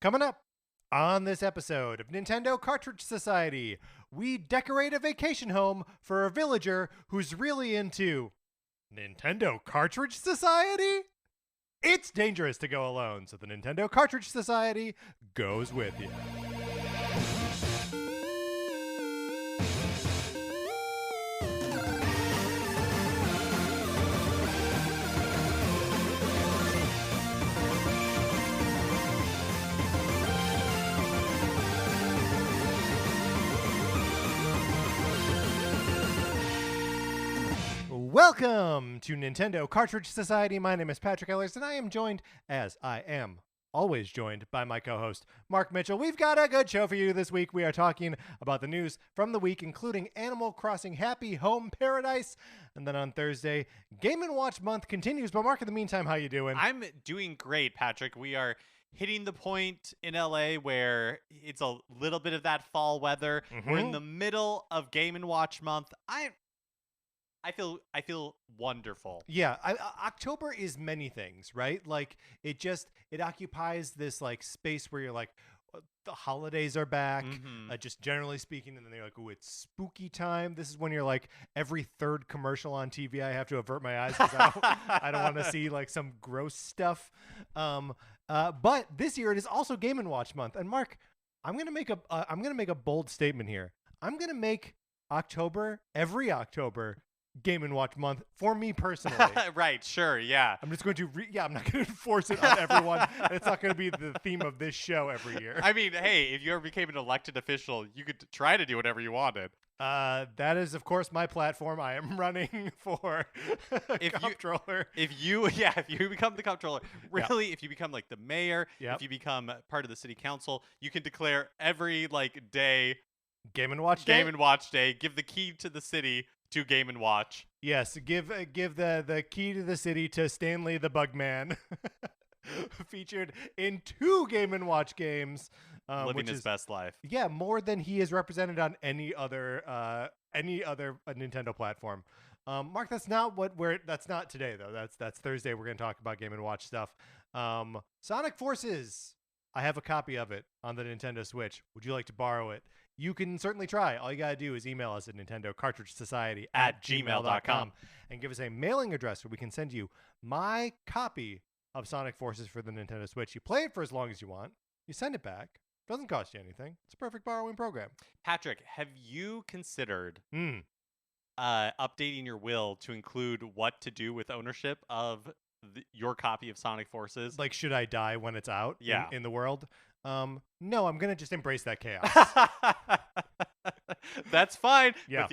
Coming up on this episode of Nintendo Cartridge Society, we decorate a vacation home for a villager who's really into Nintendo Cartridge Society? It's dangerous to go alone, so the Nintendo Cartridge Society goes with you. Welcome to Nintendo Cartridge Society. My name is Patrick Ellers, and I am joined, as I am always joined, by my co-host, Mark Mitchell. We've got a good show for you this week. We are talking about the news from the week, including Animal Crossing Happy Home Paradise. And then on Thursday, Game & Watch Month continues. But Mark, in the meantime, how you doing? I'm doing great, Patrick. We are hitting the point in LA where it's a little bit of that fall weather. We're in the middle of Game & Watch Month. I feel wonderful. Yeah, October is many things, right? Like it occupies this like space where you're like, the holidays are back, just generally speaking, and then you're like, oh, it's spooky time. This is when you're like, every third commercial on TV, I have to avert my eyes because I don't want to see like some gross stuff. But this year it is also Game & Watch Month, and Mark, I'm gonna make a bold statement here. I'm gonna make October, every October, Game & Watch Month for me personally. Right, sure, yeah. I'm just going to I'm not going to enforce it on everyone. It's not going to be the theme of this show every year. I mean, hey, if you ever became an elected official, you could try to do whatever you wanted. That is, of course, my platform. I am running for comptroller. If you become the comptroller, really, if you become like the mayor, if you become part of the city council, you can declare every like day Game & Watch Day. Game & Watch Day. Give the key to the city to Game & Watch. Yes, give the key to the city to Stanley the Bugman, featured in 2 Game & Watch games. Living his best life. Yeah, more than he is represented on any other Nintendo platform. Mark, that's not today though. That's Thursday. We're going to talk about Game & Watch stuff. Sonic Forces. I have a copy of it on the Nintendo Switch. Would you like to borrow it? You can certainly try. All you got to do is email us at nintendocartridgesociety@gmail.com and give us a mailing address where we can send you my copy of Sonic Forces for the Nintendo Switch. You play it for as long as you want. You send it back. Doesn't cost you anything. It's a perfect borrowing program. Patrick, have you considered updating your will to include what to do with ownership of your copy of Sonic Forces? Like, should I die when it's out in the world? No, I'm going to just embrace that chaos. That's fine. Yeah. But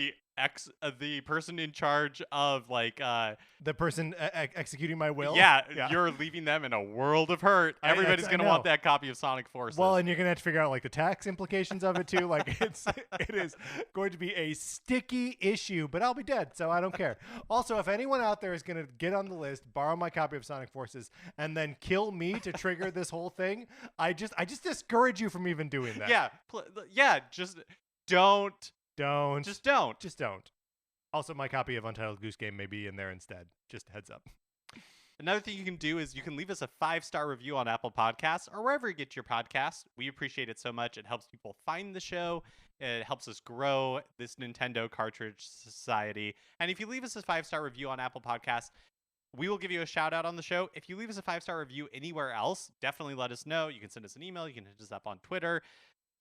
the person in charge of like the person executing my will. Yeah, you're leaving them in a world of hurt. Everybody's going to want that copy of Sonic Forces. Well, and you're going to have to figure out like the tax implications of it too. Like it is going to be a sticky issue, but I'll be dead, so I don't care. Also, if anyone out there is going to get on the list, borrow my copy of Sonic Forces, and then kill me to trigger this whole thing, I just discourage you from even doing that. Just don't. Just don't. Also, my copy of Untitled Goose Game may be in there instead. Just heads up. Another thing you can do is you can leave us a 5-star review on Apple Podcasts or wherever you get your podcasts. We appreciate it so much. It helps people find the show. It helps us grow this Nintendo Cartridge Society. And if you leave us a 5-star review on Apple Podcasts, we will give you a shout out on the show. If you leave us a 5-star review anywhere else, definitely let us know. You can send us an email. You can hit us up on Twitter.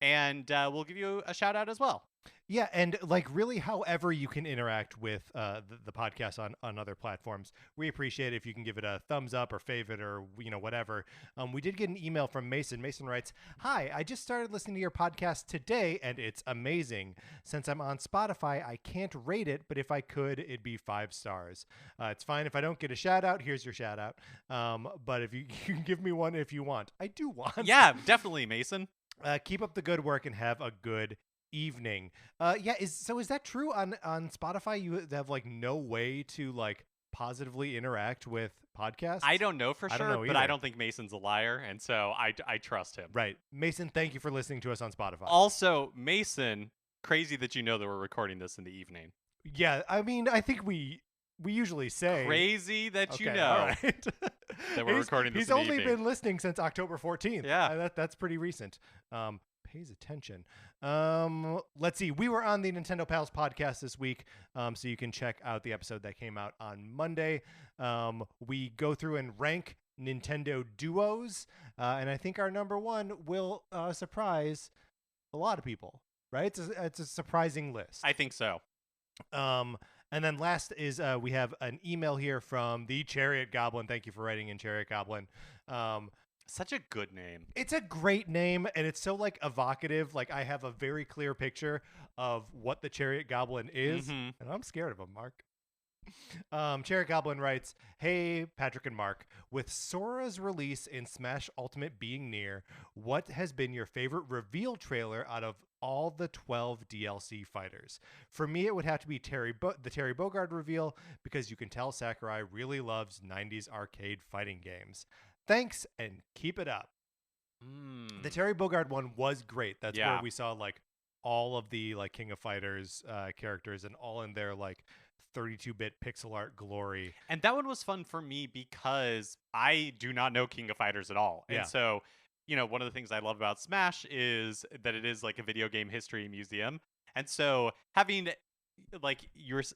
And we'll give you a shout out as well. Yeah, and like really however you can interact with the podcast on other platforms. We appreciate it if you can give it a thumbs up or favorite or whatever. We did get an email from Mason. Mason writes, "Hi, I just started listening to your podcast today and it's amazing. Since I'm on Spotify, I can't rate it, but if I could, it'd be 5 stars. It's fine if I don't get a shout out. Here's your shout out. But if you can give me one if you want. I do want." Yeah, definitely, Mason. Keep up the good work and have a good evening. Is that true on Spotify? You have like no way to like positively interact with podcasts? I don't know for sure, but I don't think Mason's a liar, and so I trust him. Right. Mason, thank you for listening to us on Spotify. Also, Mason, crazy that you know that we're recording this in the evening. Yeah, I mean, I think we we usually say. Crazy that you Okay, know all right. that we're recording this He's in the only evening. been listening since October 14th. Yeah. That's pretty recent. Pays attention. Let's see. We were on the Nintendo Pals podcast this week, so you can check out the episode that came out on Monday. We go through and rank Nintendo duos, and I think our number one will surprise a lot of people. Right? It's a surprising list. I think so. And then last is we have an email here from the Chariot Goblin. Thank you for writing in, Chariot Goblin. Such a good name. It's a great name, and it's so like evocative. Like I have a very clear picture of what the Chariot Goblin is, and I'm scared of him, Mark. Chariot Goblin writes, "Hey, Patrick and Mark, with Sora's release in Smash Ultimate being near, what has been your favorite reveal trailer out of all the 12 DLC fighters? For me, it would have to be the Terry Bogard reveal, because you can tell Sakurai really loves 90s arcade fighting games. Thanks, and keep it up." The Terry Bogard one was great. That's where we saw like all of the like King of Fighters characters, and all in their like 32-bit pixel art glory. And that one was fun for me because I do not know King of Fighters at all. And so, one of the things I love about Smash is that it is like a video game history museum. And so having like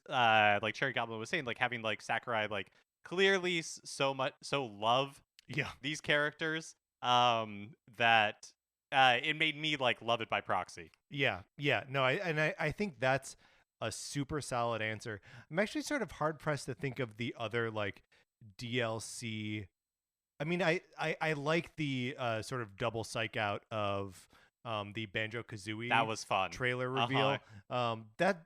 like Cherry Goblin was saying, like having like Sakurai like clearly so love these characters that it made me like love it by proxy. No, I think that's a super solid answer. I'm actually sort of hard pressed to think of the other like DLC. I mean, I like the sort of double psych out of the Banjo-Kazooie. That was fun. Trailer reveal. The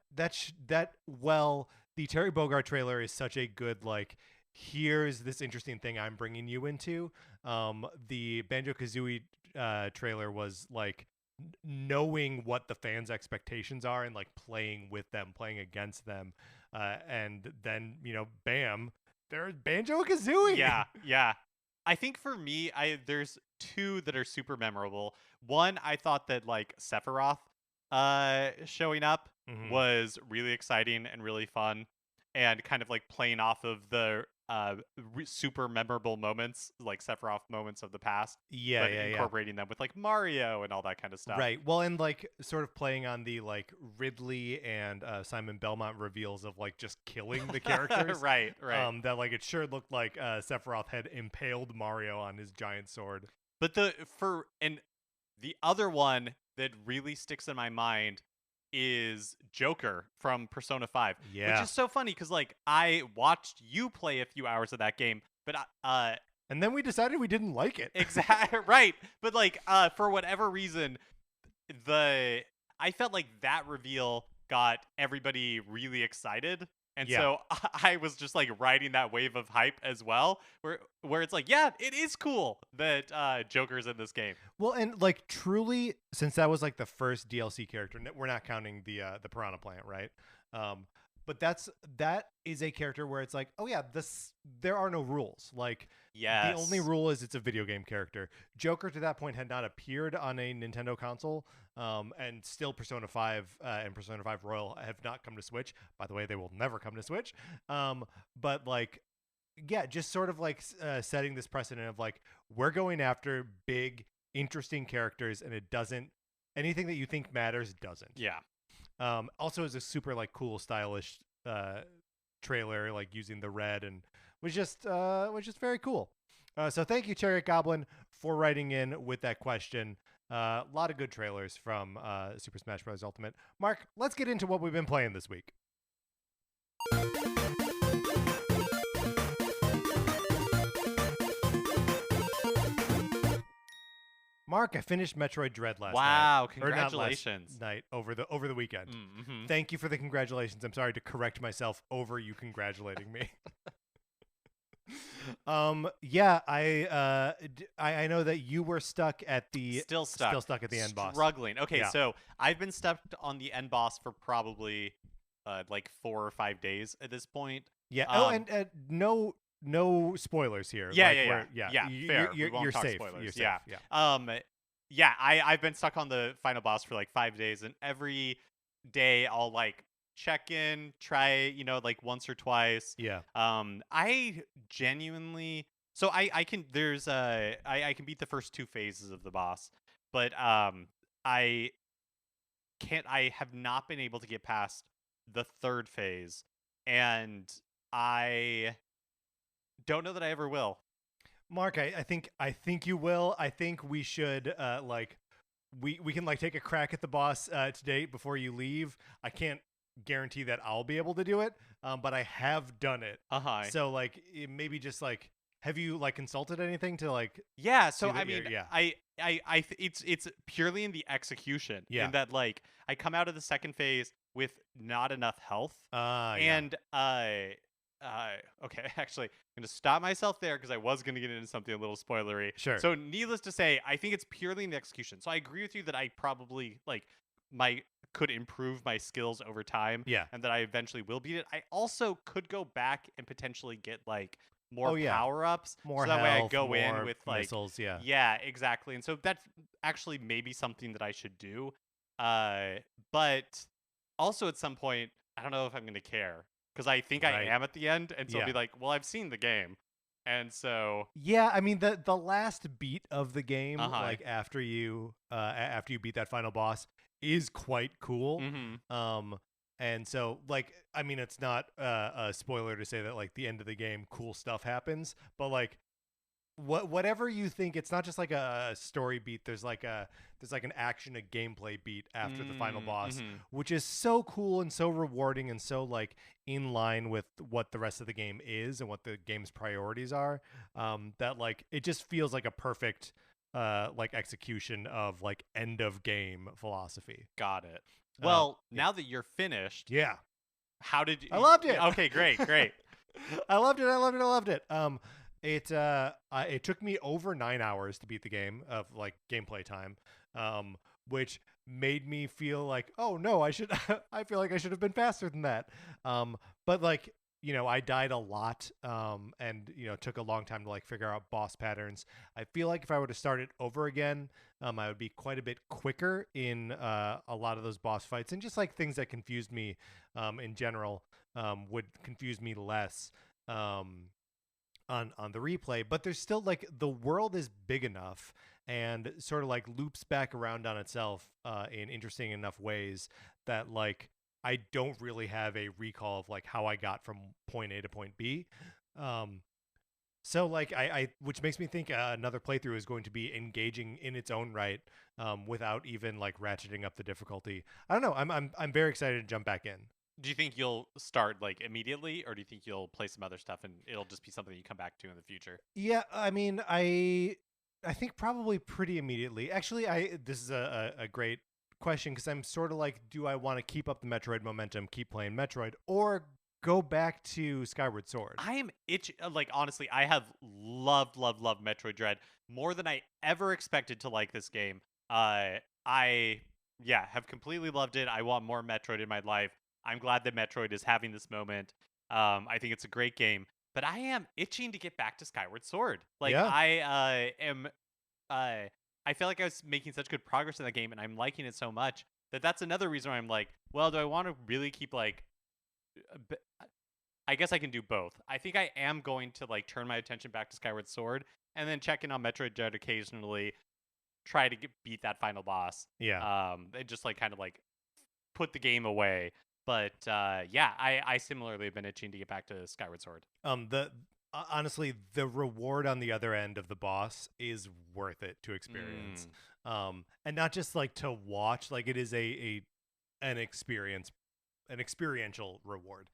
Terry Bogard trailer is such a good like, here's this interesting thing I'm bringing you into. The Banjo-Kazooie trailer was like knowing what the fans' expectations are and like playing with them, playing against them, and then bam, there's Banjo-Kazooie. Yeah. I think for me, there's two that are super memorable. One, I thought that like Sephiroth showing up was really exciting and really fun, and kind of like playing off of the super memorable moments, like Sephiroth moments of the past. Incorporating them with like Mario and all that kind of stuff. Right. Well, and like sort of playing on the like Ridley and Simon Belmont reveals of like just killing the characters. Right. That like it sure looked like Sephiroth had impaled Mario on his giant sword. But the other one that really sticks in my mind is Joker from Persona 5, which is so funny because like I watched you play a few hours of that game, but and then we decided we didn't like it. Exactly. Right. But like for whatever reason, I felt like that reveal got everybody really excited. And so I was just like riding that wave of hype as well, where it's like, yeah, it is cool that Joker's in this game. Well, and like truly, since that was like the first DLC character, we're not counting the Piranha Plant, right? But that is a character where it's like, oh yeah, there are no rules. Like, the only rule is it's a video game character. Joker to that point had not appeared on a Nintendo console, and still Persona 5 and Persona 5 Royal have not come to Switch. By the way, they will never come to Switch. But like, just sort of like setting this precedent of like, we're going after big, interesting characters, and anything that you think matters doesn't. Yeah. Also is a super like cool, stylish trailer, like using the red, and was just very cool. So thank you, Chariot Goblin, for writing in with that question. A lot of good trailers from Super Smash Bros. Ultimate. Mark, let's get into what we've been playing this week. Mark, I finished Metroid Dread last night. Wow, congratulations. Night over the weekend. Thank you for the congratulations. I'm sorry to correct myself over you congratulating me. I know that you were stuck at the still stuck at the end boss. Struggling. Okay, so I've been stuck on the end boss for probably like 4 or 5 days at this point. Yeah. And no spoilers here. Yeah. Fair. You're safe. Spoilers. You're safe. I've been stuck on the final boss for like 5 days, and every day I'll like check in, try, like once or twice. Yeah. I genuinely, so I can, I can beat the first two phases of the boss, but I I have not been able to get past the third phase, and I don't know that I ever will. Mark, I think you will. I think we should we can like take a crack at the boss today before you leave. I can't guarantee that I'll be able to do it, but I have done it. So like maybe just like have you like consulted anything to like Yeah, so that I mean, yeah. it's purely in the execution. Yeah. In that, like, I come out of the second phase with not enough health, Yeah. and okay, actually, I'm gonna stop myself there because I was gonna get into something a little spoilery. Sure. So, needless to say, I think it's purely in the execution. So I agree with you that I probably could improve my skills over time. Yeah. And that I eventually will beat it. I also could go back and potentially get like more Oh, yeah. power-ups. More so that way I health, go in more with like missiles, yeah. Yeah, exactly. And so that's actually maybe something that I should do. But also at some point, I don't know if I'm going to care because I think I Right. am at the end, and so I'll Yeah. be like, well, I've seen the game, and so Yeah, I mean the last beat of the game, Uh-huh. like after you beat that final boss, is quite cool. mhm. And so like I mean it's not a spoiler to say that like the end of the game cool stuff happens, but like whatever you think, it's not just like a story beat. There's like an action, a gameplay beat after the final boss, mhm. which is so cool and so rewarding and so like in line with what the rest of the game is and what the game's priorities are. That like it just feels like a perfect like execution of like end of game philosophy. Got it. Well, yeah. now that you're finished, Yeah, how did you? I loved it. Okay, great. I loved it. It took me over 9 hours to beat the game of like gameplay time, which made me feel like, oh no, I should. I feel like I should have been faster than that. But like I died a lot, and took a long time to like figure out boss patterns. I feel like if I were to start it over again, I would be quite a bit quicker in a lot of those boss fights, and just like things that confused me, in general, would confuse me less. On the replay, but there's still like the world is big enough and sort of like loops back around on itself in interesting enough ways that like I don't really have a recall of like how I got from point A to point B. So like I which makes me think another playthrough is going to be engaging in its own right, without even like ratcheting up the difficulty. I don't know. I'm very excited to jump back in. Do you think you'll start like immediately, or do you think you'll play some other stuff and it'll just be something you come back to in the future? Yeah, I mean, I think probably pretty immediately. Actually, this is a great question because I'm sort of like, do I want to keep up the Metroid momentum, keep playing Metroid, or go back to Skyward Sword? I am itching. Like, honestly, I have loved Metroid Dread more than I ever expected to like this game. I have completely loved it. I want more Metroid in my life. I'm glad that Metroid is having this moment. I think it's a great game, but I am itching to get back to Skyward Sword. Like, Yeah. I am. I feel like I was making such good progress in that game, and I'm liking it so much that's another reason why I'm like, well, do I want to really keep like? I guess I can do both. I think I am going to like turn my attention back to Skyward Sword, and then check in on Metroid Dread occasionally. Try to beat that final boss. Yeah. And just like kind of like put the game away. But I similarly have been itching to get back to Skyward Sword. Honestly, the reward on the other end of the boss is worth it to experience. And not just like to watch, like it is an experiential reward,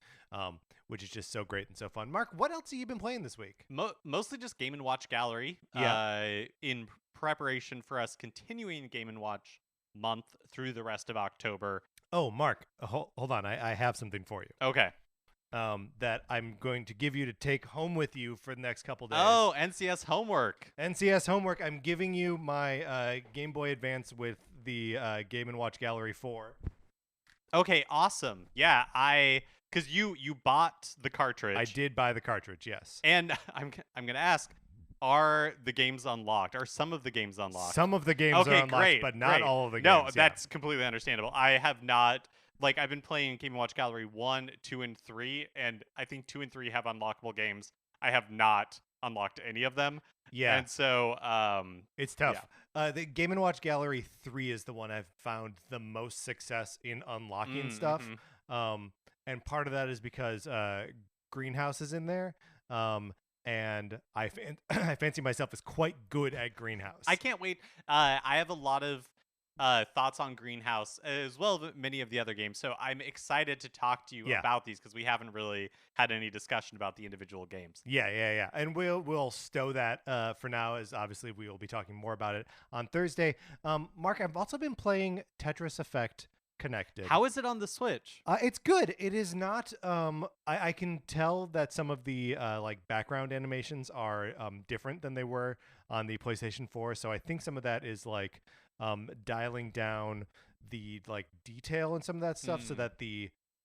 which is just so great and so fun. Mark, what else have you been playing this week? Mostly just Game & Watch Gallery. Yeah. In preparation for us continuing Game & Watch month through the rest of October. Oh, Mark, hold on. I have something for you. Okay. That I'm going to give you to take home with you for the next couple days. Oh, NCS homework. NCS homework. I'm giving you my Game Boy Advance with the Game & Watch Gallery 4. Okay, awesome. Yeah, because you bought the cartridge. I did buy the cartridge, yes. And I'm gonna ask, are the games unlocked? Are some of the games unlocked? Some of the games are unlocked, but not all of the games. No, that's completely understandable. I have not like I've been playing Game & Watch Gallery 1, 2, and 3, and I think 2 and 3 have unlockable games. I have not unlocked any of them. Yeah. And so it's tough. The Game & Watch Gallery 3 is the one I've found the most success in unlocking stuff. And part of that is because Greenhouse is in there. And I fancy myself as quite good at Greenhouse. I can't wait. I have a lot of thoughts on Greenhouse as well as many of the other games. So I'm excited to talk to you about these because we haven't really had any discussion about the individual games. Yeah. And we'll stow that for now, as obviously we will be talking more about it on Thursday. Mark, I've also been playing Tetris Effect Connected. How is it on the Switch? It's good. It is not. I can tell that some of the like background animations are different than they were on the PlayStation 4. So I think some of that is like dialing down the like detail and some of that stuff so that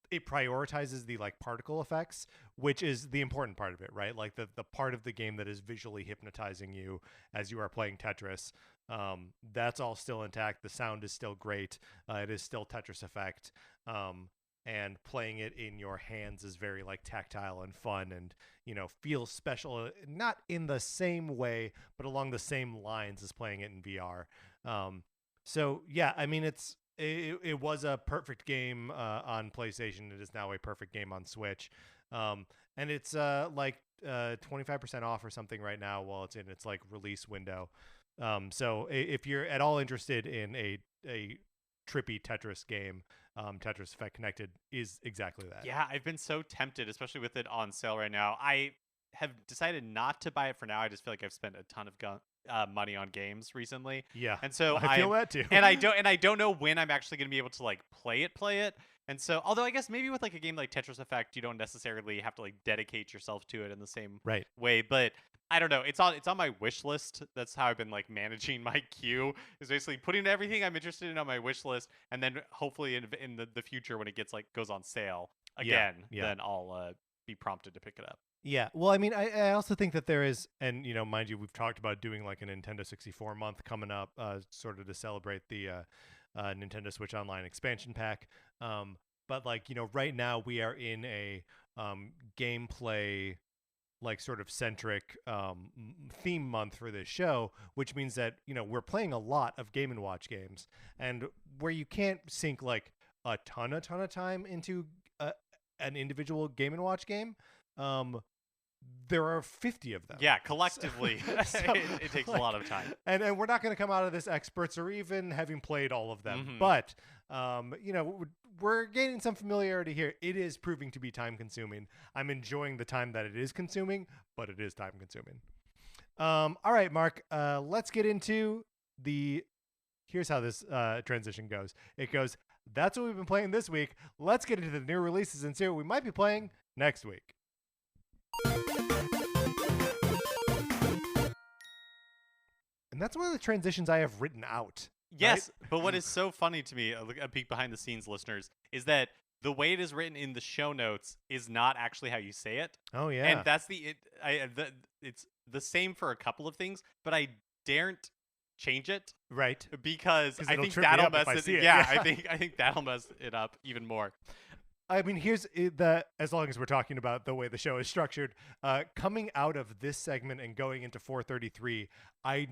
it prioritizes the like particle effects, which is the important part of it, right? Like the part of the game that is visually hypnotizing you as you are playing Tetris. That's all still intact. The sound is still great. It is still Tetris Effect. And playing it in your hands is very like tactile and fun and, feels special, not in the same way, but along the same lines as playing it in VR. So yeah, I mean, it was a perfect game on PlayStation. It is now a perfect game on Switch. And it's like 25% off or something right now while it's in its like release window. So if you're at all interested in a trippy Tetris game, Tetris Effect Connected is exactly that. Yeah, I've been so tempted, especially with it on sale right now. I have decided not to buy it for now. I just feel like I've spent a ton of money on games recently. Yeah, and so I feel that too. and I don't know when I'm actually going to be able to like play it. And so, although I guess maybe with like a game like Tetris Effect, you don't necessarily have to like dedicate yourself to it in the same way. But I don't know. It's on my wish list. That's how I've been like managing my queue. Is basically putting everything I'm interested in on my wish list, and then hopefully in the future when it goes on sale again, then I'll be prompted to pick it up. Yeah. Well, I mean, I also think that there is, and mind you, we've talked about doing like a Nintendo 64 month coming up, sort of to celebrate the Nintendo Switch Online expansion pack. But like, right now we are in a gameplay like sort of centric theme month for this show, which means that we're playing a lot of Game & Watch games, and where you can't sink like a ton of time into an individual Game & Watch game, there are 50 of them. Yeah, collectively, so, it takes like, a lot of time. And we're not going to come out of this experts or even having played all of them. But, we're gaining some familiarity here. It is proving to be time consuming. I'm enjoying the time that it is consuming, but it is time consuming. All right, Mark, let's get into here's how this transition goes. It goes, that's what we've been playing this week. Let's get into the new releases and see what we might be playing next week. And that's one of the transitions I have written out. Yes, right? But what is so funny to me, a peek behind the scenes, listeners, is that the way it is written in the show notes is not actually how you say it. Oh yeah, and that's it's the same for a couple of things, but I daren't change it, right? Because I think that'll mess it. Yeah, yeah. I think that'll mess it up even more. I mean, as long as we're talking about the way the show is structured, coming out of this segment and going into 433, I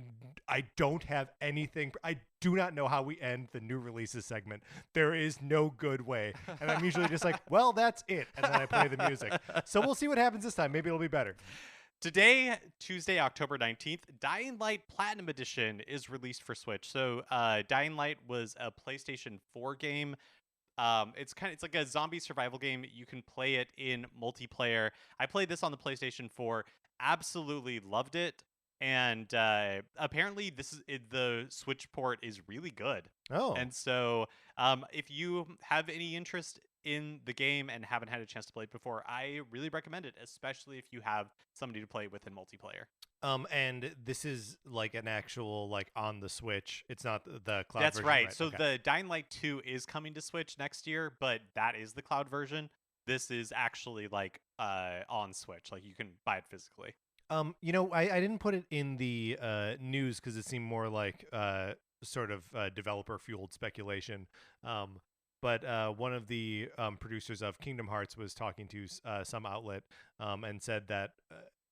don't have anything. I do not know how we end the new releases segment. There is no good way. And I'm usually just like, well, that's it. And then I play the music. So we'll see what happens this time. Maybe it'll be better. Today, Tuesday, October 19th, Dying Light Platinum Edition is released for Switch. So Dying Light was a PlayStation 4 game. It's like a zombie survival game. You can play it in multiplayer. I played this on the PlayStation 4, absolutely loved it, and apparently the Switch port is really good. Oh, and so if you have any interest in the game and haven't had a chance to play it before, I really recommend it, especially if you have somebody to play with in multiplayer. And this is like an actual like on the Switch. It's not the cloud That's version. right. So the Dying Light 2 is coming to Switch next year, but that is the cloud version. This is actually like on Switch. Like you can buy it physically. I didn't put it in the news because it seemed more like sort of developer fueled speculation. but one of the producers of Kingdom Hearts was talking to some outlet and said that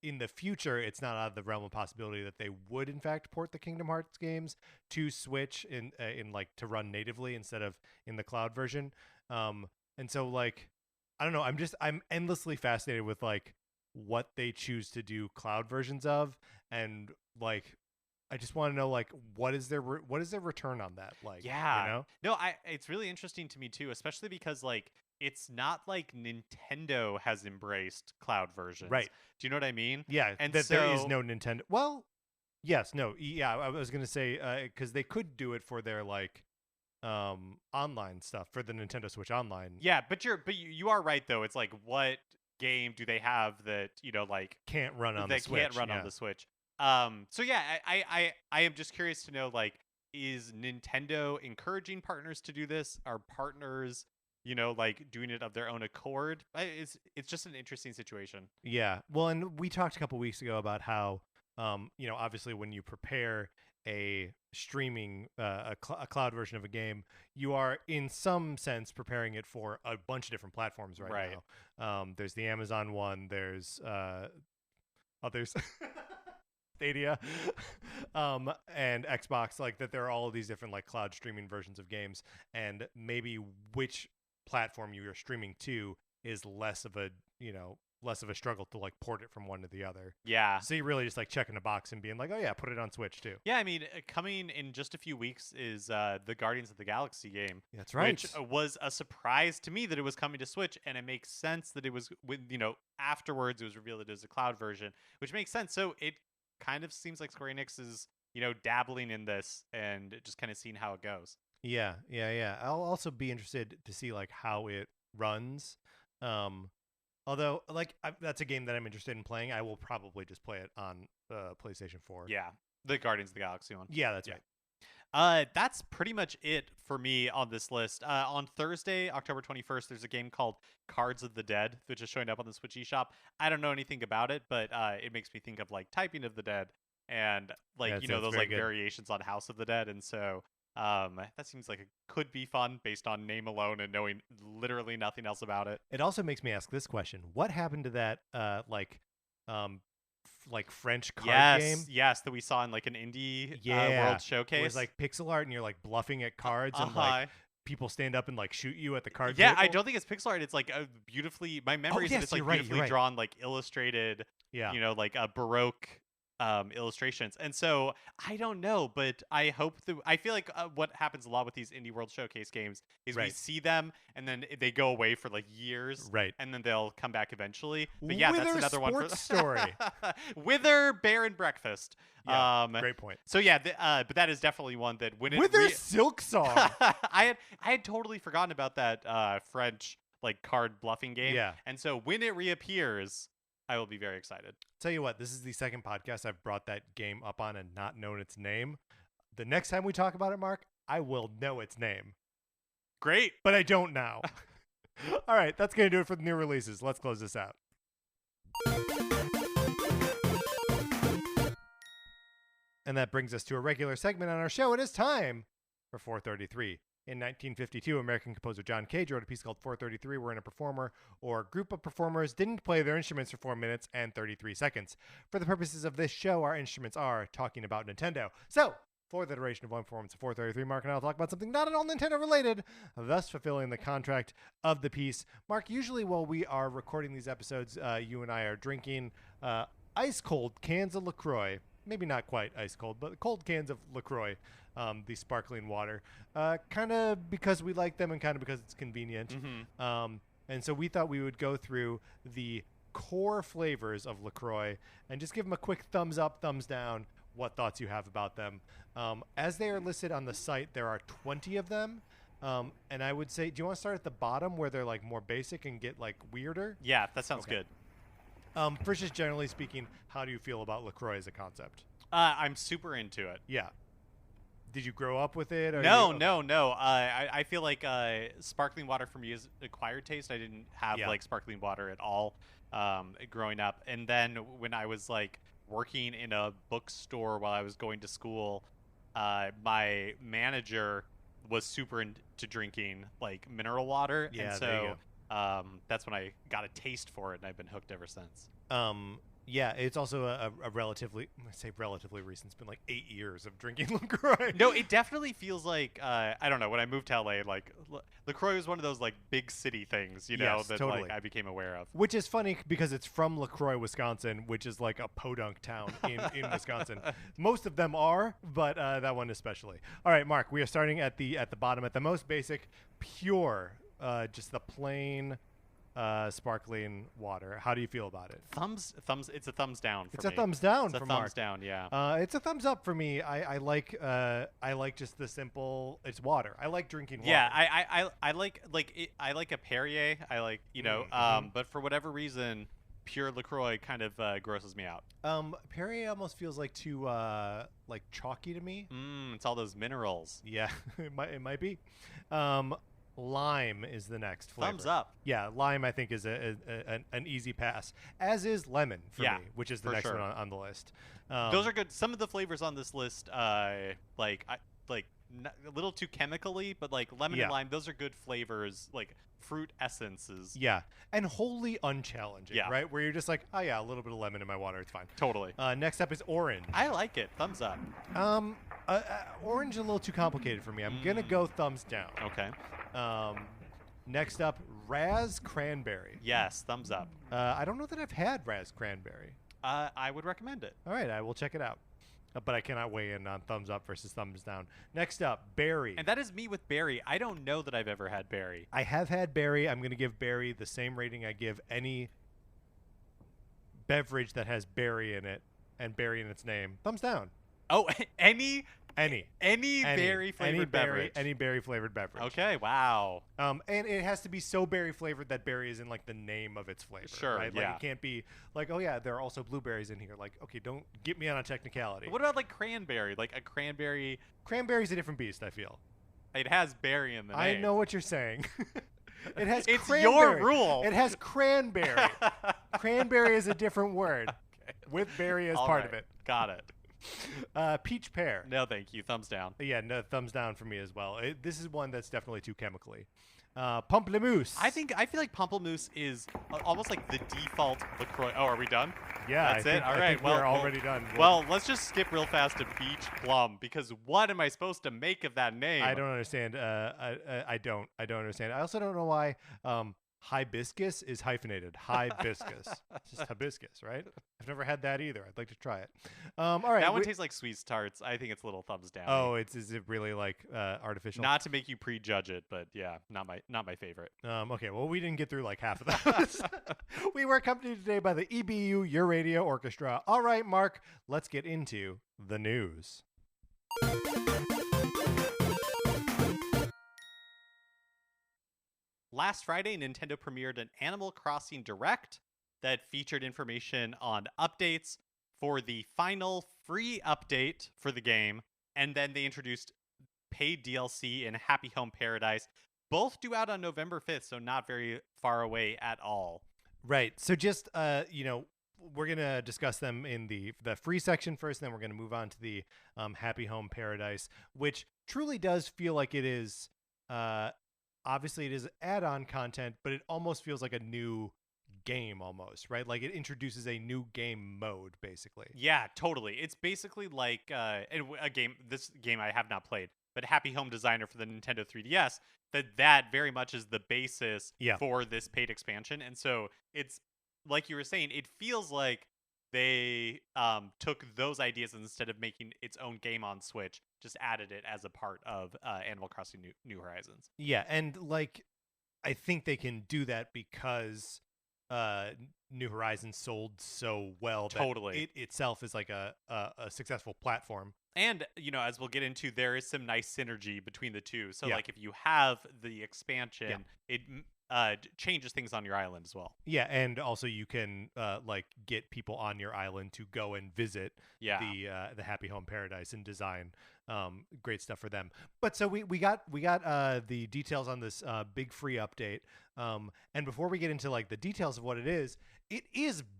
in the future, it's not out of the realm of possibility that they would in fact port the Kingdom Hearts games to Switch in like to run natively instead of in the cloud version. And so like, I don't know. I'm endlessly fascinated with like what they choose to do cloud versions of, and like I just want to know like what is their return on that, like, Yeah. you know? No, it's really interesting to me too, especially because like it's not like Nintendo has embraced cloud versions. Right. Do you know what I mean? Yeah, And that there is so no Nintendo. Well, yes, no, yeah. I was gonna say because they could do it for their like online stuff for the Nintendo Switch Online. yeah, but you are right though. It's like what game do they have that, like Can't run on the that Switch. can't run yeah. on the Switch? So yeah, I am just curious to know, like, is Nintendo encouraging partners to do this? Are partners, like doing it of their own accord? It's just an interesting situation. Yeah. Well, and we talked a couple weeks ago about how, obviously when you prepare a streaming, a cloud version of a game, you are in some sense preparing it for a bunch of different platforms right now. There's the Amazon one. There's others. Stadia, and Xbox, like that. There are all of these different like cloud streaming versions of games, and maybe which platform you are streaming to is less of a struggle to like port it from one to the other. Yeah. So you're really just like checking a box and being like, oh yeah, put it on Switch too. Yeah, I mean, coming in just a few weeks is the Guardians of the Galaxy game. That's right. Which was a surprise to me that it was coming to Switch, and it makes sense that it was afterwards it was revealed that it was a cloud version, which makes sense. So it kind of seems like Square Enix is, dabbling in this and just kind of seeing how it goes. Yeah. I'll also be interested to see like how it runs. Although, like, that's a game that I'm interested in playing. I will probably just play it on PlayStation 4. Yeah, the Guardians of the Galaxy one. Yeah, that's right. That's pretty much it for me on this list. On Thursday, October 21st, there's a game called Cards of the Dead, which is showing up on the Switch eShop. I don't know anything about it, but it makes me think of like Typing of the Dead and like, Yeah, those like good. variations on House of the Dead. And so that seems like it could be fun based on name alone and knowing literally nothing else about it. It also makes me ask this question: what happened to that, like French card game? Yes, that we saw in like an indie world showcase. Where it's like pixel art and you're like bluffing at cards and like people stand up and like shoot you at the card Yeah, table? I don't think it's pixel art. It's like a beautifully. My memory is that it's like beautifully drawn, like illustrated. Yeah. Like a Baroque illustrations. And so I don't know, but I hope that I feel like what happens a lot with these indie world showcase games is we see them and then they go away for like years, right? And then they'll come back eventually. But yeah, Wither that's another one for story. Wither, Bear, and Breakfast. Yeah, great point. So yeah, but that is definitely one that when Wither Silk Song. I had totally forgotten about that French like card bluffing game. Yeah, and so when it reappears, I will be very excited. Tell you what, this is the second podcast I've brought that game up on and not known its name. The next time we talk about it, Mark, I will know its name. Great. But I don't now. All right, that's going to do it for the new releases. Let's close this out. And that brings us to a regular segment on our show. It is time for 433. In 1952, American composer John Cage wrote a piece called 433, wherein a performer or group of performers didn't play their instruments for 4 minutes and 33 seconds. For the purposes of this show, our instruments are talking about Nintendo. So, for the duration of one performance of 433, Mark and I will talk about something not at all Nintendo related, thus fulfilling the contract of the piece. Mark, usually while we are recording these episodes, you and I are drinking ice-cold cans of LaCroix. Maybe not quite ice cold, but cold cans of LaCroix, the sparkling water, kind of because we like them and kind of because it's convenient. Mm-hmm. And so we thought we would go through the core flavors of LaCroix and just give them a quick thumbs up, thumbs down, what thoughts you have about them. As they are listed on the site, there are 20 of them. And I would say, do you want to start at the bottom where they're like more basic and get like weirder? Yeah, that sounds good. First, just generally speaking, how do you feel about LaCroix as a concept? I'm super into it. Yeah. Did you grow up with it? Or No. I feel like sparkling water for me is acquired taste. I didn't have like sparkling water at all growing up. And then when I was like working in a bookstore while I was going to school, my manager was super into drinking like mineral water, Yeah, and there you so that's when I got a taste for it, and I've been hooked ever since. Yeah, it's also a relatively, I say relatively recent. It's been like 8 years of drinking LaCroix. No, it definitely feels like I don't know. When I moved to LA, like LaCroix was one of those like big city things, you know, Yes, that totally. like I became aware of. Which is funny because it's from LaCroix, Wisconsin, which is like a podunk town in Wisconsin. Most of them are, but that one especially. All right, Mark, we are starting at the bottom, at the most basic, pure, just the plain sparkling water. How do you feel about it? Thumbs. It's a thumbs down for It's me. a thumbs down It's a for thumbs Mark. down, yeah. It's a thumbs up for me. I like just the simple. It's water. I like drinking water. Yeah, I like I like a Perrier. I like, you know, but for whatever reason, pure LaCroix kind of grosses me out. Perrier almost feels like too like chalky to me. It's all those minerals. Yeah, it might be. Lime is the next flavor. Thumbs up. Yeah, lime I think is an easy pass, as is lemon for me, which is the next sure. one on the list. Those are good. Some of the flavors on this list, like a little too chemically, but like lemon and lime, those are good flavors, like fruit essences. Yeah, and wholly unchallenging, Yeah. right? Where you're just like, oh yeah, a little bit of lemon in my water, it's fine. Totally. Next up is orange. I like it. Thumbs up. Orange is a little too complicated for me. I'm gonna go thumbs down. Okay. Next up, Raz Cranberry. Yes, thumbs up. I don't know that I've had Raz Cranberry. I would recommend it. All right, I will check it out. But I cannot weigh in on thumbs up versus thumbs down. Next up, berry. And that is me with berry. I don't know that I've ever had berry. I have had berry. I'm going to give berry the same rating I give any beverage that has berry in it and berry in its name. Thumbs down. Oh, any berry flavored beverage. Any berry flavored beverage. Okay, wow. And it has to be so berry flavored that berry is in like the name of its flavor. Sure, right? yeah. Like it can't be like, oh yeah, there are also blueberries in here. Like, okay, don't get me on a technicality. What about like cranberry? Like a cranberry. Cranberry's a different beast, I feel. It has berry in the name. I know what you're saying. It has It's cranberry. your rule. It has cranberry. Cranberry is a different word with berry as All part right, of it. Got it. Peach pear. No, thank you. Thumbs down. Yeah, no, thumbs down for me as well. This is one that's definitely too chemically. Pamplemousse. I feel like pamplemousse is almost like the default LaCroix. Oh, are we done? Yeah, That's it. All I right. think Well, we're already done. Well, let's just skip real fast to peach plum because what am I supposed to make of that name? I don't understand. I don't understand. I also don't know why hibiscus is hyphenated. Hibiscus. It's just hibiscus, right? I've never had that either. I'd like to try it. All right. That one tastes like sweet tarts. I think it's a little thumbs down. Oh, is it really like artificial? Not to make you prejudge it, but yeah, not my favorite. Okay, well, we didn't get through like half of those. We were accompanied today by the EBU Your Radio Orchestra. All right, Mark, let's get into the news. Last Friday, Nintendo premiered an Animal Crossing Direct that featured information on updates for the final free update for the game, and then they introduced paid DLC in Happy Home Paradise. Both due out on November 5th, so not very far away at all. Right. So just we're gonna discuss them in the free section first, then we're gonna move on to the Happy Home Paradise, which truly does feel like it is. Obviously, it is add-on content, but it almost feels like a new game almost, right? Like it introduces a new game mode, basically. Yeah, totally. It's basically like this game I have not played, but Happy Home Designer for the Nintendo 3DS, that very much is the basis for this paid expansion. And so it's, like you were saying, it feels like they took those ideas and instead of making its own game on Switch, just added it as a part of Animal Crossing New Horizons. Yeah, and like I think they can do that because New Horizons sold so well that it itself is like a successful platform. And, as we'll get into, there is some nice synergy between the two. So, like, if you have the expansion, it changes things on your island as well. Yeah, and also you can like get people on your island to go and visit the Happy Home Paradise and design great stuff for them. But so we got the details on this big free update. And before we get into like the details of what it is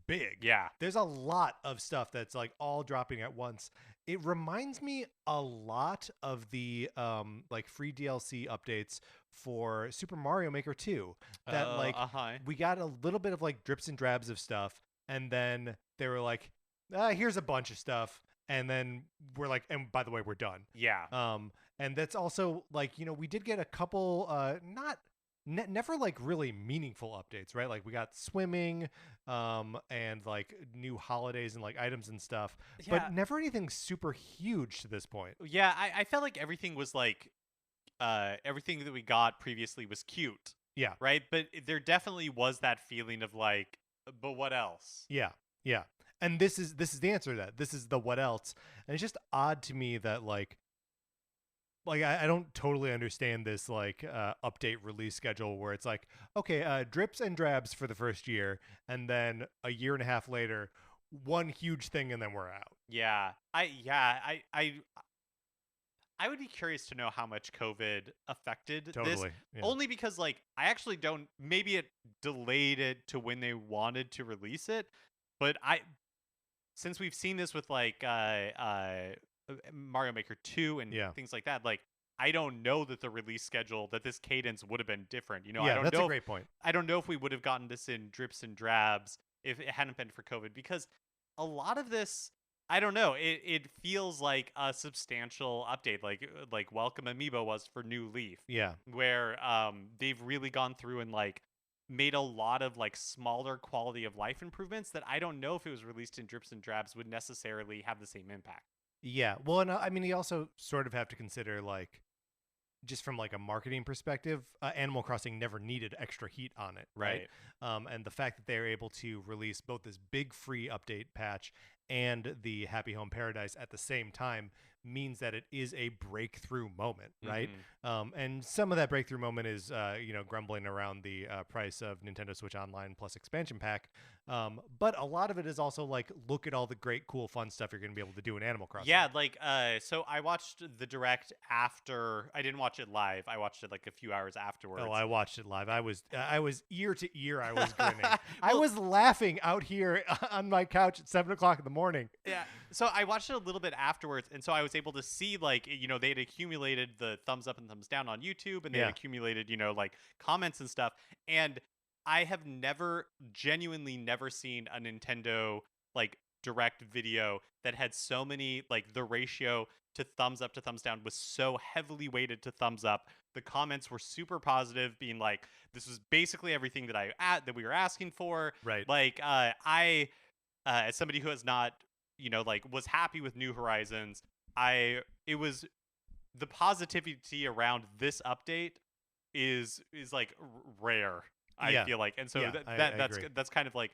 big. Yeah. There's a lot of stuff that's like all dropping at once. it reminds me a lot of the like free DLC updates for Super Mario Maker 2 that like Uh-huh. we got a little bit of like drips and drabs of stuff, and then they were like, here's a bunch of stuff, and then we're like, and by the way, we're done. Yeah. And that's also like, we did get a couple not never like really meaningful updates, right? Like we got swimming and like new holidays and like items and stuff, Yeah. but never anything super huge to this point. Yeah, I felt like everything was like everything that we got previously was cute. Yeah. Right? But there definitely was that feeling of like, but what else? Yeah. Yeah. And this is the answer to that. This is the what else. And it's just odd to me that like I don't totally understand this like update release schedule where it's like, okay, drips and drabs for the first year, and then a year and a half later, one huge thing, and then we're out. Yeah. I would be curious to know how much COVID affected this. Totally. Yeah. Only because like I actually don't, maybe it delayed it to when they wanted to release it, but since we've seen this with like Mario Maker 2 and things like that, like I don't know that the release schedule, that this cadence would have been different. Yeah, I don't that's know a great point. I don't know if we would have gotten this in drips and drabs if it hadn't been for COVID, because a lot of this, I don't know, it feels like a substantial update, like Welcome Amiibo was for New Leaf. Yeah. Where they've really gone through and like made a lot of like smaller quality of life improvements that I don't know if it was released in drips and drabs would necessarily have the same impact. Yeah. Well, and I mean, you also sort of have to consider like, just from like a marketing perspective, Animal Crossing never needed extra heat on it, right? And the fact that they're able to release both this big free update patch and the Happy Home Paradise at the same time means that it is a breakthrough moment, right? And some of that breakthrough moment is, grumbling around the price of Nintendo Switch Online plus expansion pack. But a lot of it is also like, look at all the great, cool, fun stuff you're going to be able to do in Animal Crossing. Yeah, like, so I watched the direct after. I didn't watch it live. I watched it like a few hours afterwards. Oh, I watched it live. I was ear to ear. I was grinning. I was laughing out here on my couch at 7:00 in the morning. Yeah. So I watched it a little bit afterwards, and so I was able to see like, they had accumulated the thumbs up and thumbs down on YouTube, and they had accumulated, like comments and stuff. And I have genuinely never seen a Nintendo like direct video that had so many, like the ratio to thumbs up to thumbs down was so heavily weighted to thumbs up. The comments were super positive, being like, this was basically everything that we were asking for. Right. Like, I, as somebody who has not, like was happy with New Horizons, it was the positivity around this update is like rare. I feel like, and so that's kind of like,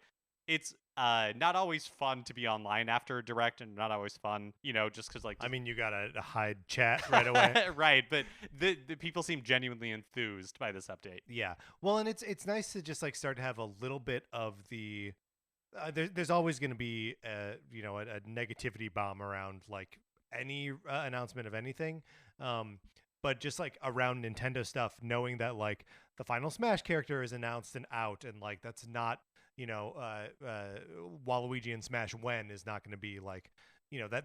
it's not always fun to be online after a direct, and not always fun, just because like. I mean, you gotta hide chat right away, right? But the people seem genuinely enthused by this update. Yeah, well, and it's nice to just like start to have a little bit of the. There's always going to be a negativity bomb around like any announcement of anything, but just like around Nintendo stuff, knowing that like the final Smash character is announced and out, and like that's not Waluigi and Smash When is not going to be like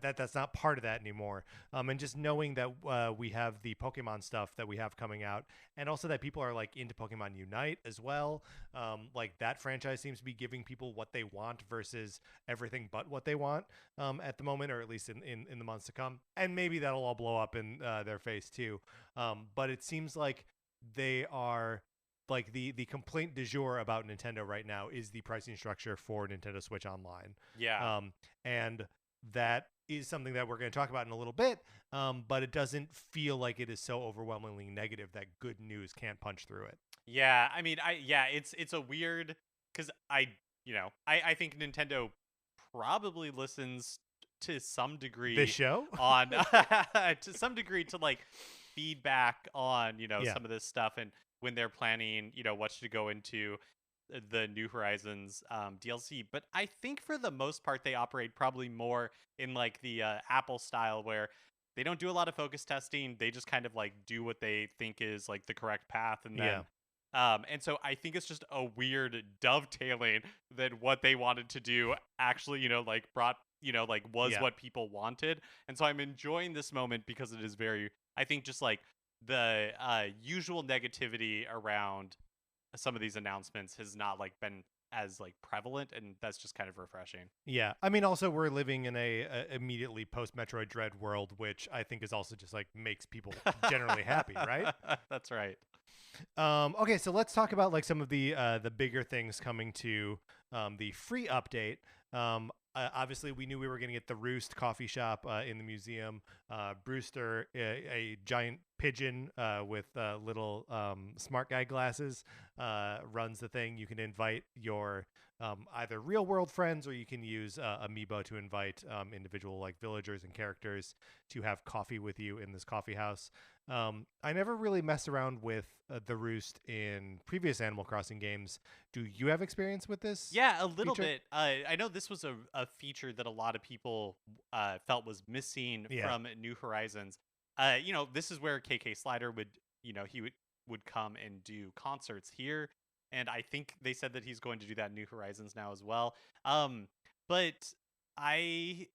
that's not part of that anymore. And just knowing that we have the Pokemon stuff that we have coming out, and also that people are like into Pokemon Unite as well. Like that franchise seems to be giving people what they want versus everything but what they want at the moment, or at least in the months to come. And maybe that'll all blow up in their face too. But it seems like they are. Like the complaint du jour about Nintendo right now is the pricing structure for Nintendo Switch Online. Yeah. And that is something that we're going to talk about in a little bit. But it doesn't feel like it is so overwhelmingly negative that good news can't punch through it. Yeah. I mean, it's a weird, because I think Nintendo probably listens to some degree this show on to some degree to like feedback on some of this stuff, and when they're planning what should go into the New Horizons DLC. But I think for the most part they operate probably more in like the Apple style, where they don't do a lot of focus testing. They just kind of like do what they think is like the correct path, and then and so I think it's just a weird dovetailing that what they wanted to do actually like brought was what people wanted. And so I'm enjoying this moment because it is very, I think, just like the usual negativity around some of these announcements has not like been as like prevalent, and that's just kind of refreshing. Yeah, I mean, also we're living in a immediately post Metroid Dread world, which I think is also just like makes people generally happy, right? That's right. Okay, so let's talk about like some of the bigger things coming to the free update. Obviously, we knew we were going to get the Roost coffee shop in the museum. Brewster, a giant pigeon with little smart guy glasses, runs the thing. You can invite your either real world friends, or you can use Amiibo to invite individual like villagers and characters to have coffee with you in this coffee house. I never really messed around with the Roost in previous Animal Crossing games. Do you have experience with this? Yeah, a little feature? bit. I know this was a feature that a lot of people felt was missing from New Horizons. This is where KK Slider would, he would come and do concerts here. And I think they said that he's going to do that in New Horizons now as well. But I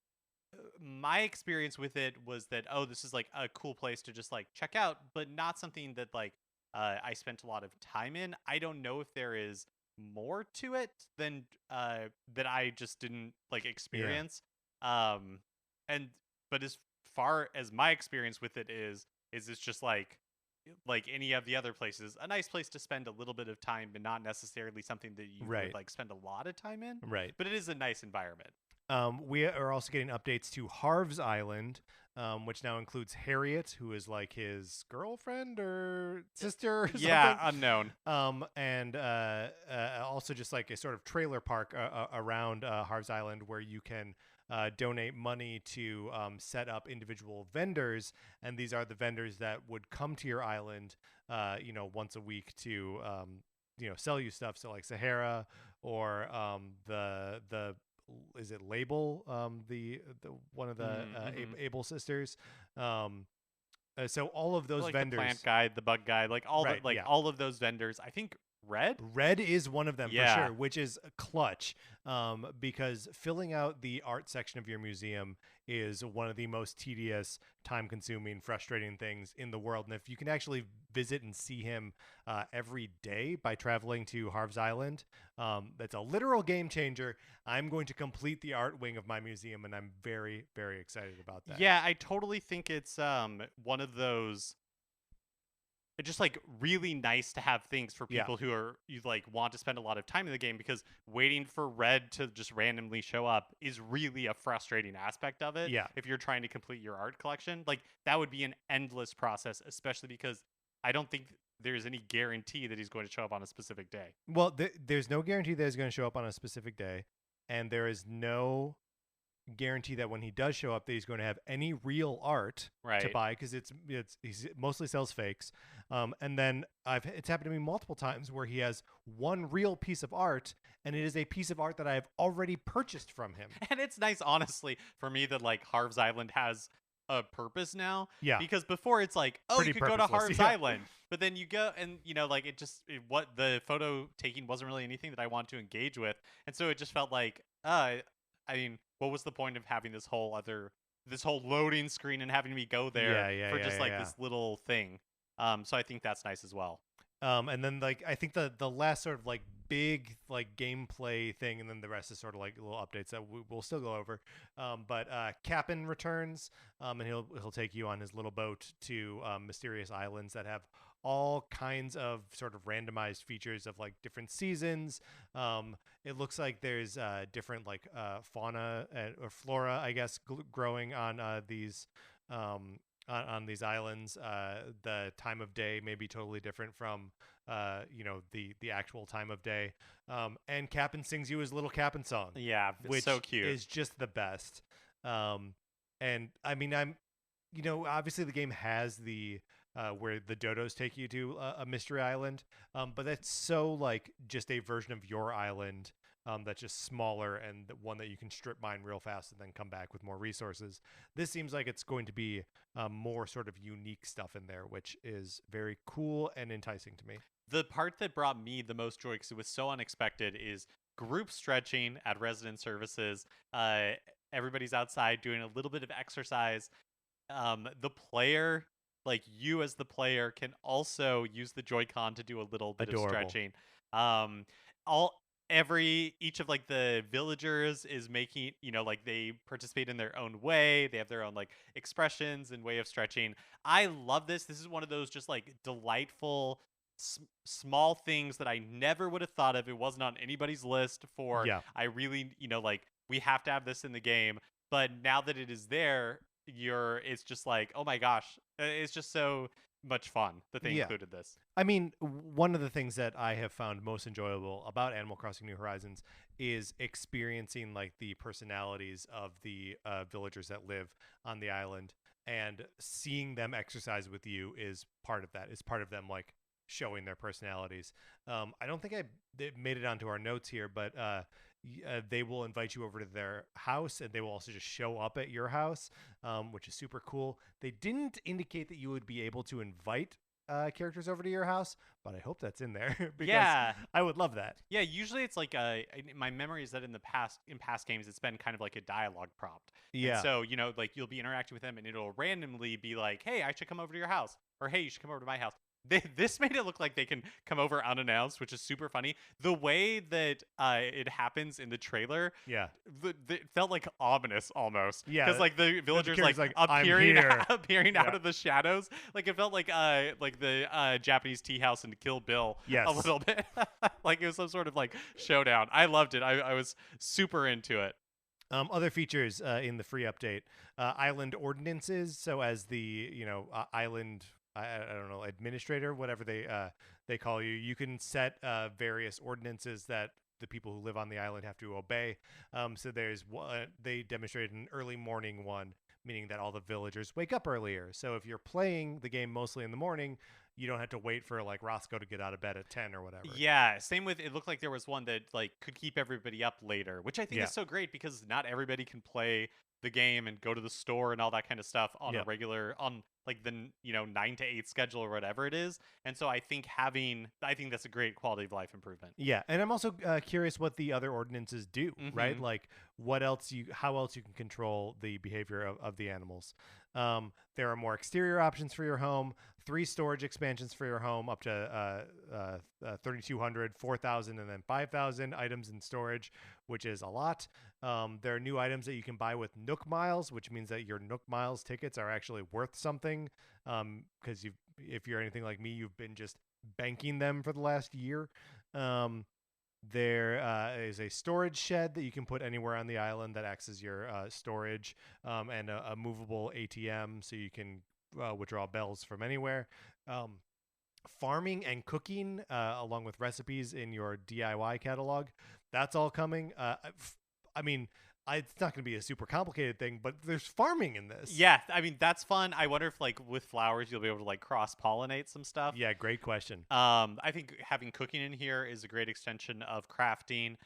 my experience with it was that, oh, this is like a cool place to just like check out, but not something that like I spent a lot of time in. I don't know if there is more to it than that I just didn't like experience. And but as far as my experience with it is it's just like any of the other places, a nice place to spend a little bit of time, but not necessarily something that you would like spend a lot of time in. Right. But it is a nice environment. We are also getting updates to Harv's Island, which now includes Harriet, who is like his girlfriend or sister or something. Unknown. And also just like a sort of trailer park around Harv's Island where you can donate money to set up individual vendors. And these are the vendors that would come to your island, once a week to, sell you stuff. So like Sahara or the is it Label, the one of the Able sisters. So all of those like vendors, the plant guy, the bug guy, like all all of those vendors. I think Red is one of them for sure, which is clutch, because filling out the art section of your museum is one of the most tedious, time-consuming, frustrating things in the world. And if you can actually visit and see him every day by traveling to Harv's Island, that's a literal game changer. I'm going to complete the art wing of my museum, and I'm very, very excited about that. Yeah, I totally think it's one of those. It's just like really nice to have things for people who are you like want to spend a lot of time in the game, because waiting for Red to just randomly show up is really a frustrating aspect of it. Yeah. If you're trying to complete your art collection, like that would be an endless process, especially because I don't think there's any guarantee that he's going to show up on a specific day. Well, there's no guarantee that he's going to show up on a specific day, and there is no guarantee that when he does show up that he's going to have any real art to buy, because he mostly sells fakes. And then it's happened to me multiple times where he has one real piece of art, and it is a piece of art that I have already purchased from him. And it's nice, honestly, for me that like Harv's Island has a purpose now. Yeah. Because before it's like, oh, Pretty you could go to Harv's yeah. Island, but then you go and like what the photo taking wasn't really anything that I want to engage with, and so it just felt like, I mean, what was the point of having this whole loading screen and having me go there for just this little thing? So I think that's nice as well. And then like I think the last sort of like big like gameplay thing, and then the rest is sort of like little updates that we'll still go over. But Cap'n returns, and he'll take you on his little boat to mysterious islands that have all kinds of sort of randomized features of like different seasons. It looks like there's different like fauna or flora, I guess, growing on these on these islands. The time of day may be totally different from the actual time of day. And Cap'n sings you his little Cap'n song. Yeah, it's which so cute. Is just the best. And I mean, obviously the game has the where the dodos take you to a mystery island, but that's so like just a version of your island that's just smaller, and the one that you can strip mine real fast and then come back with more resources. This seems like it's going to be more sort of unique stuff in there, which is very cool and enticing to me. The part that brought me the most joy, because it was so unexpected, is group stretching at resident services. everybody's outside doing a little bit of exercise. The player, like you as the player, can also use the Joy-Con to do a little bit of Adorable. stretching. Um, all each of like the villagers is making, like they participate in their own way. They have their own like expressions and way of stretching. I love this. This is one of those just like delightful small things that I never would have thought of. It wasn't on anybody's list for Yeah. I really, like we have to have this in the game. But now that it is there, it's just like, oh my gosh, it's just so much fun that they Yeah. included this. I mean, one of the things that I have found most enjoyable about Animal Crossing New Horizons is experiencing like the personalities of the villagers that live on the island, and seeing them exercise with you is part of that. Is part of them like showing their personalities. I don't think they made it onto our notes here, but they will invite you over to their house, and they will also just show up at your house, which is super cool. They didn't indicate that you would be able to invite characters over to your house, but I hope that's in there because Yeah. I would love that. Yeah, usually it's like my memory is that in past games it's been kind of like a dialogue prompt. Yeah. And so, like you'll be interacting with them and it'll randomly be like, "Hey, I should come over to your house," or "Hey, you should come over to my house." This made it look like they can come over unannounced, which is super funny. The way that it happens in the trailer, Yeah. it felt like ominous almost. Yeah, because like the villagers like character's like, "I'm appearing here." appearing Yeah. out of the shadows. Like it felt like the Japanese tea house in Kill Bill Yes. a little bit. Like it was some sort of like showdown. I loved it. I was super into it. Other features in the free update, island ordinances. So as the island, I don't know, administrator, whatever they call you, you can set various ordinances that the people who live on the island have to obey. So there's one, they demonstrated an early morning one, meaning that all the villagers wake up earlier. So if you're playing the game mostly in the morning, you don't have to wait for like Roscoe to get out of bed at 10 or whatever. Yeah, same with it looked like there was one that like could keep everybody up later, which I think Yeah. is so great because not everybody can play the game and go to the store and all that kind of stuff on Yeah. a regular on like the 9 to 8 schedule or whatever it is. And so I think that's a great quality of life improvement. Yeah, and I'm also curious what the other ordinances do, right? Mhm. Like how else you can control the behavior of the animals. There are more exterior options for your home, 3 storage expansions for your home, up to 3,200, 4,000, and then 5,000 items in storage, which is a lot. There are new items that you can buy with Nook Miles, which means that your Nook Miles tickets are actually worth something. Because if you're anything like me, you've been just banking them for the last year. There is a storage shed that you can put anywhere on the island that acts as your storage, and a movable ATM so you can withdraw bells from anywhere. Farming and cooking, along with recipes in your DIY catalog, that's all coming. I mean, it's not going to be a super complicated thing, but there's farming in this. Yeah, I mean that's fun. I wonder if like with flowers you'll be able to like cross pollinate some stuff. Yeah, great question. I think having cooking in here is a great extension of crafting.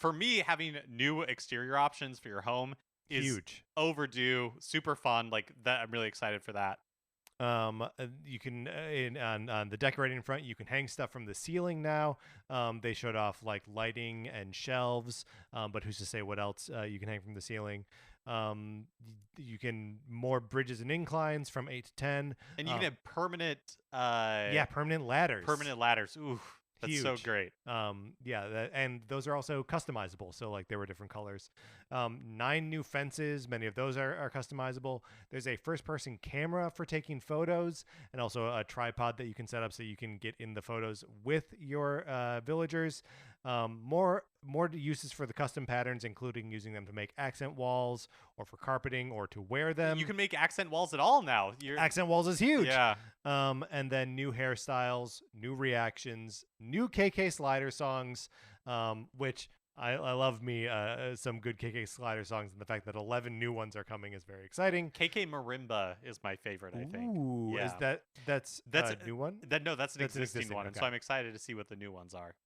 For me, having new exterior options for your home is Huge. overdue. Super fun. Like that, I'm really excited for that. You can on the decorating front, you can hang stuff from the ceiling now. They showed off like lighting and shelves, but who's to say what else you can hang from the ceiling? You can more bridges and inclines from 8 to 10, and you can have permanent permanent ladders. Permanent ladders. Ooh, that's so Huge. great. And those are also customizable. So like there were different colors. 9 new fences. Many of those are customizable. There's a first-person camera for taking photos, and also a tripod that you can set up so you can get in the photos with your villagers. More uses for the custom patterns, including using them to make accent walls or for carpeting or to wear them. You can make accent walls at all now. Accent walls is huge. Yeah. And then new hairstyles, new reactions, new KK Slider songs, which I love me some good KK Slider songs, and the fact that 11 new ones are coming is very exciting. KK Marimba is my favorite, I think. Ooh, Yeah. is that's a new one? That's an existing one, and so okay. I'm excited to see what the new ones are.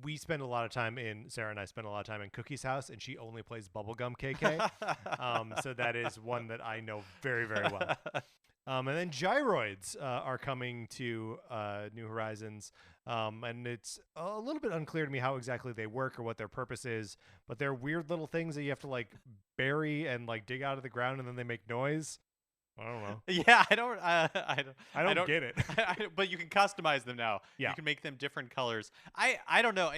We spend a lot of time Sarah and I spend a lot of time in Cookie's house, and she only plays Bubblegum KK. So that is one that I know very, very well. And then gyroids are coming to New Horizons. And it's a little bit unclear to me how exactly they work or what their purpose is, but they're weird little things that you have to like bury and like dig out of the ground, and then they make noise. I don't know. Yeah, I don't don't get it. but you can customize them now. Yeah. You can make them different colors. I don't know.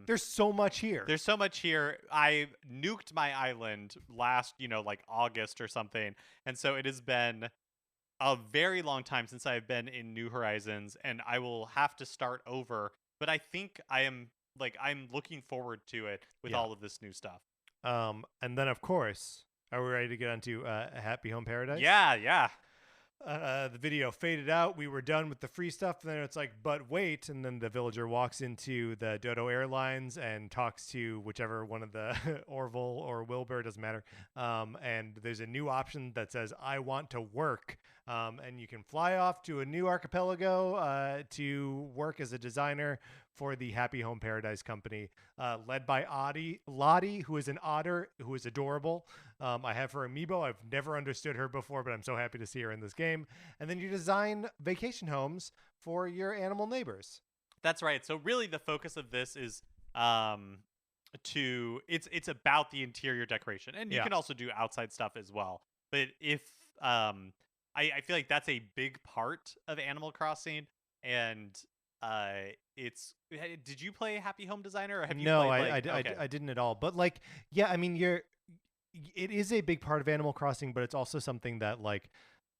There's so much here. There's so much here. I nuked my island last, like August or something. And so it has been a very long time since I've been in New Horizons, and I will have to start over. But I think I'm looking forward to it with all of this new stuff. And then of course, are we ready to get onto Happy Home Paradise? Yeah. The video faded out. We were done with the free stuff. And then it's like, but wait. And then the villager walks into the Dodo Airlines and talks to whichever one of the Orville or Wilbur, doesn't matter. And there's a new option that says, I want to work. And you can fly off to a new archipelago to work as a designer for the Happy Home Paradise company, led by Lottie, who is an otter, who is adorable. I have her amiibo. I've never understood her before, but I'm so happy to see her in this game. And then you design vacation homes for your animal neighbors. That's right. So really the focus of this is it's about the interior decoration. And you can also do outside stuff as well. But if I feel like that's a big part of Animal Crossing, and did you play Happy Home Designer, or have you played I didn't at all. But like, yeah, I mean, it is a big part of Animal Crossing, but it's also something that like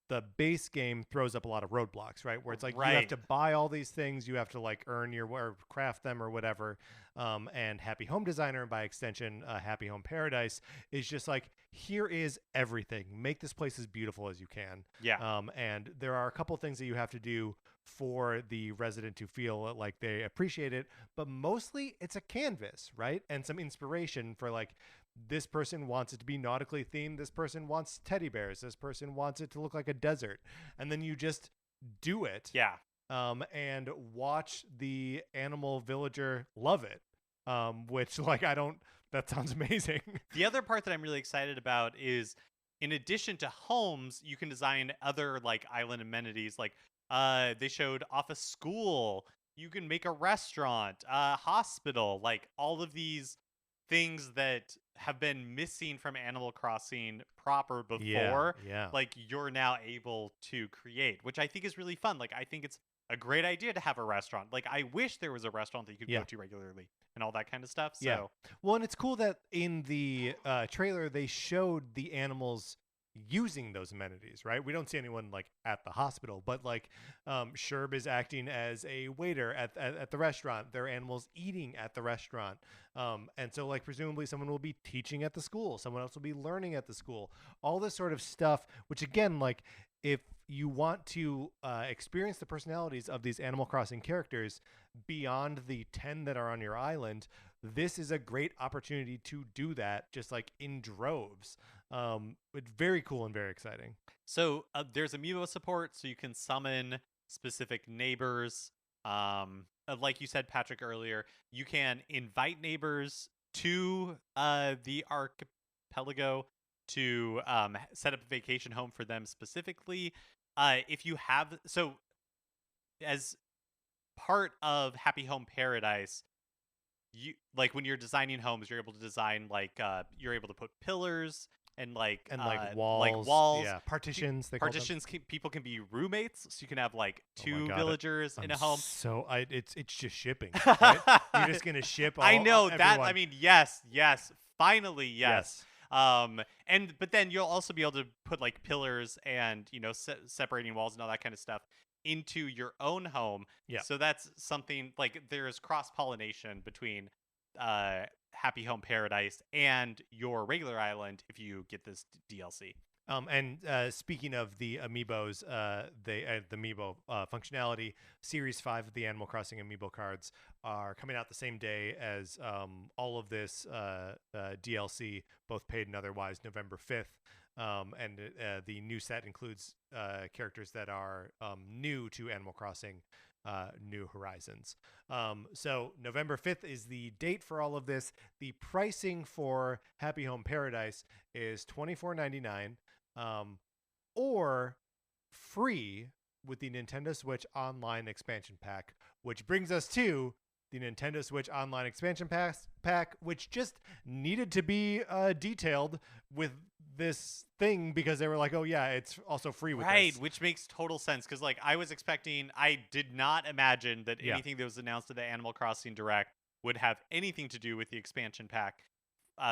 the base game throws up a lot of roadblocks, right? Where it's like you have to buy all these things, you have to like earn or craft them or whatever. And Happy Home Designer, and by extension, Happy Home Paradise, is just like, here is everything. Make this place as beautiful as you can. Yeah. And there are a couple things that you have to do for the resident to feel like they appreciate it, but mostly it's a canvas, right? And some inspiration for like, this person wants it to be nautically themed. This person wants teddy bears. This person wants it to look like a desert. And then you just do it. Yeah. And watch the animal villager love it. Which like, that sounds amazing. The other part that I'm really excited about is, in addition to homes, you can design other like island amenities. Like they showed off a school. You can make a restaurant, a hospital, like all of these things that have been missing from Animal Crossing proper before. Yeah. Like you're now able to create, which I think is really fun. Like I think it's a great idea to have a restaurant. Like I wish there was a restaurant that you could go to regularly and all that kind of stuff. So well, and it's cool that in the trailer they showed the animals using those amenities, right? We don't see anyone like at the hospital, but like Sherb is acting as a waiter at the restaurant. There are animals eating at the restaurant. And so like presumably someone will be teaching at the school. Someone else will be learning at the school. All this sort of stuff, which again, like if you want to experience the personalities of these Animal Crossing characters beyond the 10 that are on your island, this is a great opportunity to do that just like in droves. It's very cool and very exciting. So there's amiibo support, so you can summon specific neighbors. Like you said, Patrick, earlier, you can invite neighbors to the archipelago to set up a vacation home for them specifically. If you have, so as part of Happy Home Paradise, you like when you're designing homes, you're able to design like you're able to put pillars and like walls, partitions. People can be roommates, so you can have like two villagers in a home. So it's just shipping. Right? You're just gonna ship. I know everyone. that. I mean, yes, finally, yes. But then you'll also be able to put like pillars and separating walls and all that kind of stuff into your own home. Yeah. So that's something like there's cross-pollination between Happy Home Paradise and your regular island if you get this DLC. And speaking of the amiibos, the amiibo functionality, Series 5 of the Animal Crossing amiibo cards are coming out the same day as all of this DLC, both paid and otherwise, November 5th. And the new set includes characters that are new to Animal Crossing New Horizons. So November 5th is the date for all of this. The pricing for Happy Home Paradise is $24.99 or free with the Nintendo Switch Online expansion pack, which brings us to the Nintendo Switch Online expansion pack, which just needed to be detailed with this thing because they were like, oh yeah, it's also free with right, this. which makes total sense because like I did not imagine that Yeah. anything that was announced at the Animal Crossing Direct would have anything to do with the expansion pack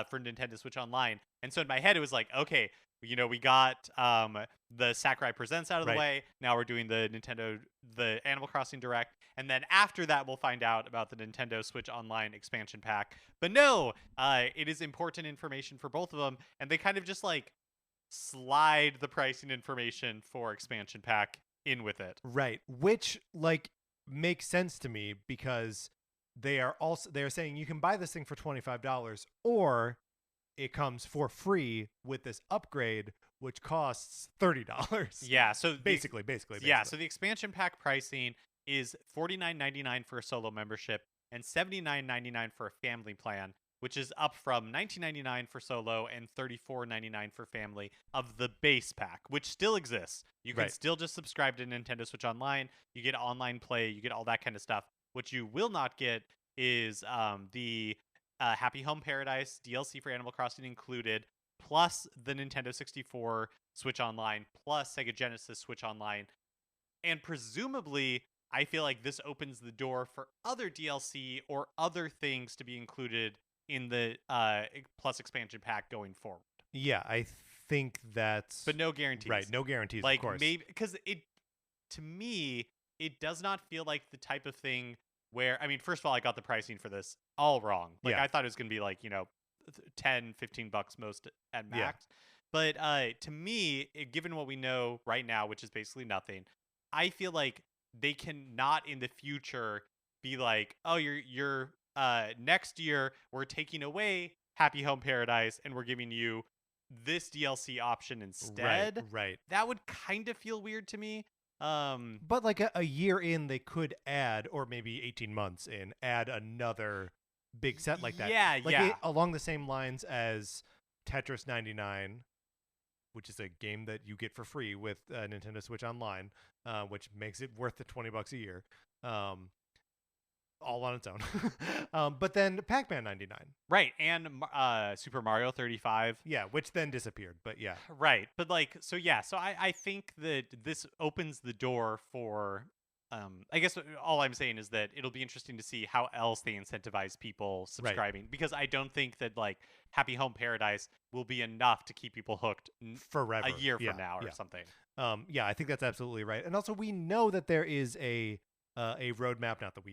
for Nintendo Switch Online. And so in my head, it was like, okay, we got the Sakurai Presents out of the Right. way. Now we're doing the Animal Crossing Direct. And then after that, we'll find out about the Nintendo Switch Online expansion pack. But no, it is important information for both of them. And they kind of just like slide the pricing information for expansion pack in with it. Right. Which like makes sense to me because they are saying you can buy this thing for $25 or it comes for free with this upgrade which costs $30. Yeah, so basically. Yeah, so the expansion pack pricing is $49.99 for a solo membership and $79.99 for a family plan, which is up from $19.99 for solo and $34.99 for family of the base pack, which still exists. You can still just subscribe to Nintendo Switch Online. You get online play. You get all that kind of stuff. What you will not get is the Happy Home Paradise DLC for Animal Crossing included, plus the Nintendo 64 Switch Online, plus Sega Genesis Switch Online. And presumably, I feel like this opens the door for other DLC or other things to be included in the Plus expansion pack going forward. Yeah, I think that's... But no guarantees. Right, no guarantees, like, of course. Maybe, because to me, it does not feel like the type of thing where, I mean, first of all, I got the pricing for this all wrong. Like, I thought it was going to be like, $10, $15 most at max. But to me, given what we know right now, which is basically nothing, I feel like they cannot in the future be like, oh, you're next year we're taking away Happy Home Paradise and we're giving you this DLC option instead. Right. That would kind of feel weird to me. But like a year in, they could add, or maybe 18 months in, add another big set like that. Yeah. Along the same lines as Tetris 99, which is a game that you get for free with Nintendo Switch Online, which makes it worth the $20 a year. All on its own. But then Pac-Man 99. Right, and Super Mario 35. Yeah, which then disappeared, but yeah. Right, but so I think that this opens the door for, I guess all I'm saying is that it'll be interesting to see how else they incentivize people subscribing. Right. Because I don't think that, like, Happy Home Paradise will be enough to keep people hooked forever. A year from now or something. Yeah, I think that's absolutely right. And also, we know that there is a roadmap, not that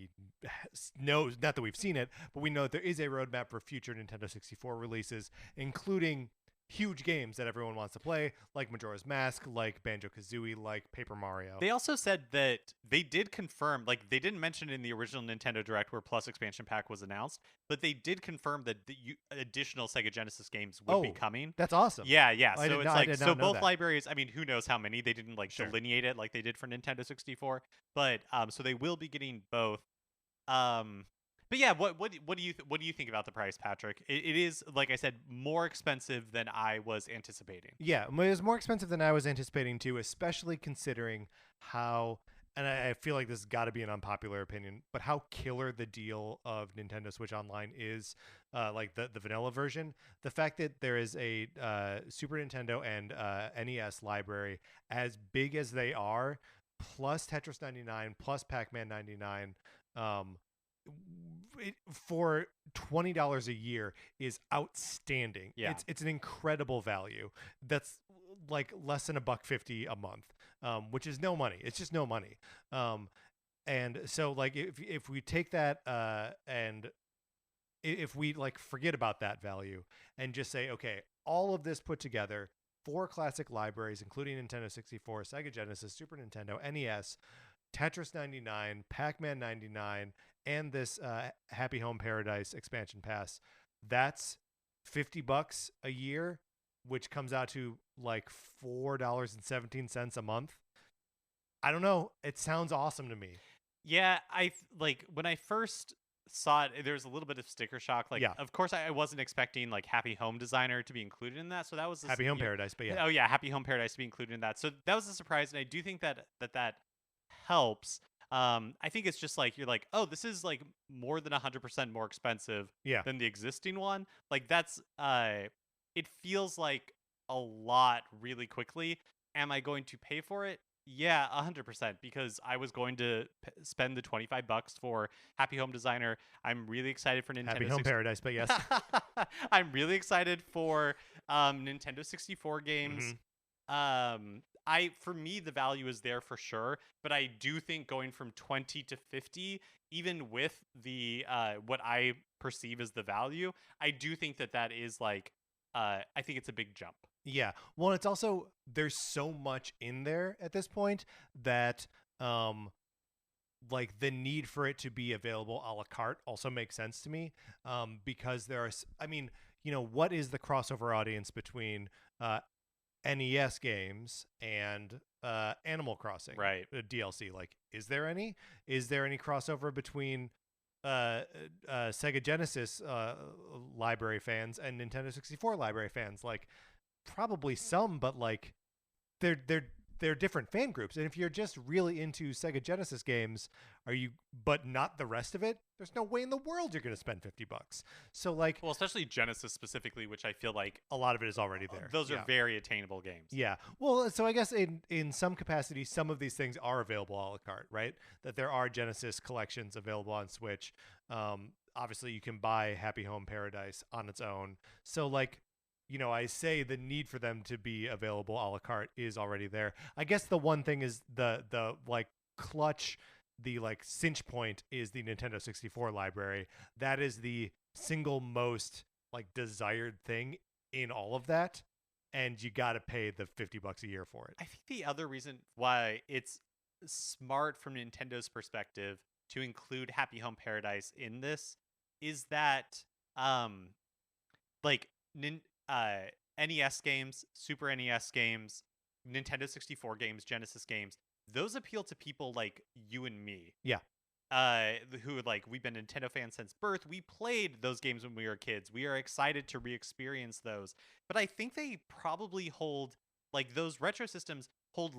we've seen it, but we know that there is a roadmap for future Nintendo 64 releases, including huge games that everyone wants to play, like Majora's Mask, like Banjo-Kazooie, like Paper Mario. They also said that they did confirm, like, they didn't mention it in the original Nintendo Direct where Plus expansion pack was announced, but they did confirm that the additional Sega Genesis games would be coming. That's awesome. Yeah. So both that. libraries, I mean, who knows how many? They didn't delineate it like they did for Nintendo 64, but so they will be getting both. But yeah, what do you think about the price, Patrick? It is, like I said, more expensive than I was anticipating. Yeah, it was more expensive than I was anticipating too, especially considering how, and I feel like this has got to be an unpopular opinion, but how killer the deal of Nintendo Switch Online is, like the vanilla version. The fact that there is a Super Nintendo and NES library as big as they are, plus Tetris 99, plus Pac-Man 99, for $20 a year is outstanding. Yeah. It's an incredible value. That's like less than $1.50 a month, which is no money. It's just no money. And so like if we take that and if we like forget about that value and just say, okay, all of this put together, 4 classic libraries, including Nintendo 64, Sega Genesis, Super Nintendo, NES, Tetris 99, Pac-Man 99, and this Happy Home Paradise expansion pass, that's $50 a year, which comes out to like $4.17 a month. I don't know. It sounds awesome to me. Yeah, when I first saw it, there was a little bit of sticker shock. Like, of course, I wasn't expecting like Happy Home Designer to be included in that. So that was Happy Home Paradise, but yeah. Oh yeah, Happy Home Paradise to be included in that. So that was a surprise, and I do think that helps. I think it's just like you're like, oh, this is like more than 100% more expensive Yeah. than the existing one. Like that's it feels like a lot really quickly. Am I going to pay for it? Yeah, 100%, because I was going to spend the $25 for Happy Home Designer. I'm really excited for Happy Nintendo Home 60. Paradise, but yes. I'm really excited for Nintendo 64 games. Mhm. For me the value is there for sure, but I do think going from 20 to 50, even with the what I perceive as the value, I do think that is like I think it's a big jump. Yeah. Well, it's also there's so much in there at this point that um like the need for it to be available a la carte also makes sense to me, because I mean, what is the crossover audience between NES games and Animal Crossing Right. DLC? Like, is there any? Is there any crossover between uh, Sega Genesis library fans and Nintendo 64 library fans? Like, probably some, but like they're they're different fan groups. And if you're just really into Sega Genesis games, but not the rest of it, there's no way in the world you're going to spend $50. So like Well, especially Genesis specifically, which I feel like a lot of it is already there. those are Yeah. very attainable games. Yeah. Well, so I guess in some capacity, some of these things are available a la carte, right? That there are Genesis collections available on Switch. Obviously, you can buy Happy Home Paradise on its own. So, like, I say the need for them to be available a la carte is already there. I guess the one thing is the like clutch, the like cinch point is the Nintendo 64 library. That is the single most like desired thing in all of that, and you got to pay the $50 a year for it. I think the other reason why it's smart from Nintendo's perspective to include Happy Home Paradise in this is that like NES games, Super NES games, Nintendo 64 games, Genesis games, those appeal to people like you and me. Yeah. Who like we've been Nintendo fans since birth. We played those games when we were kids. We are excited to re-experience those. But I think they probably hold like those retro systems hold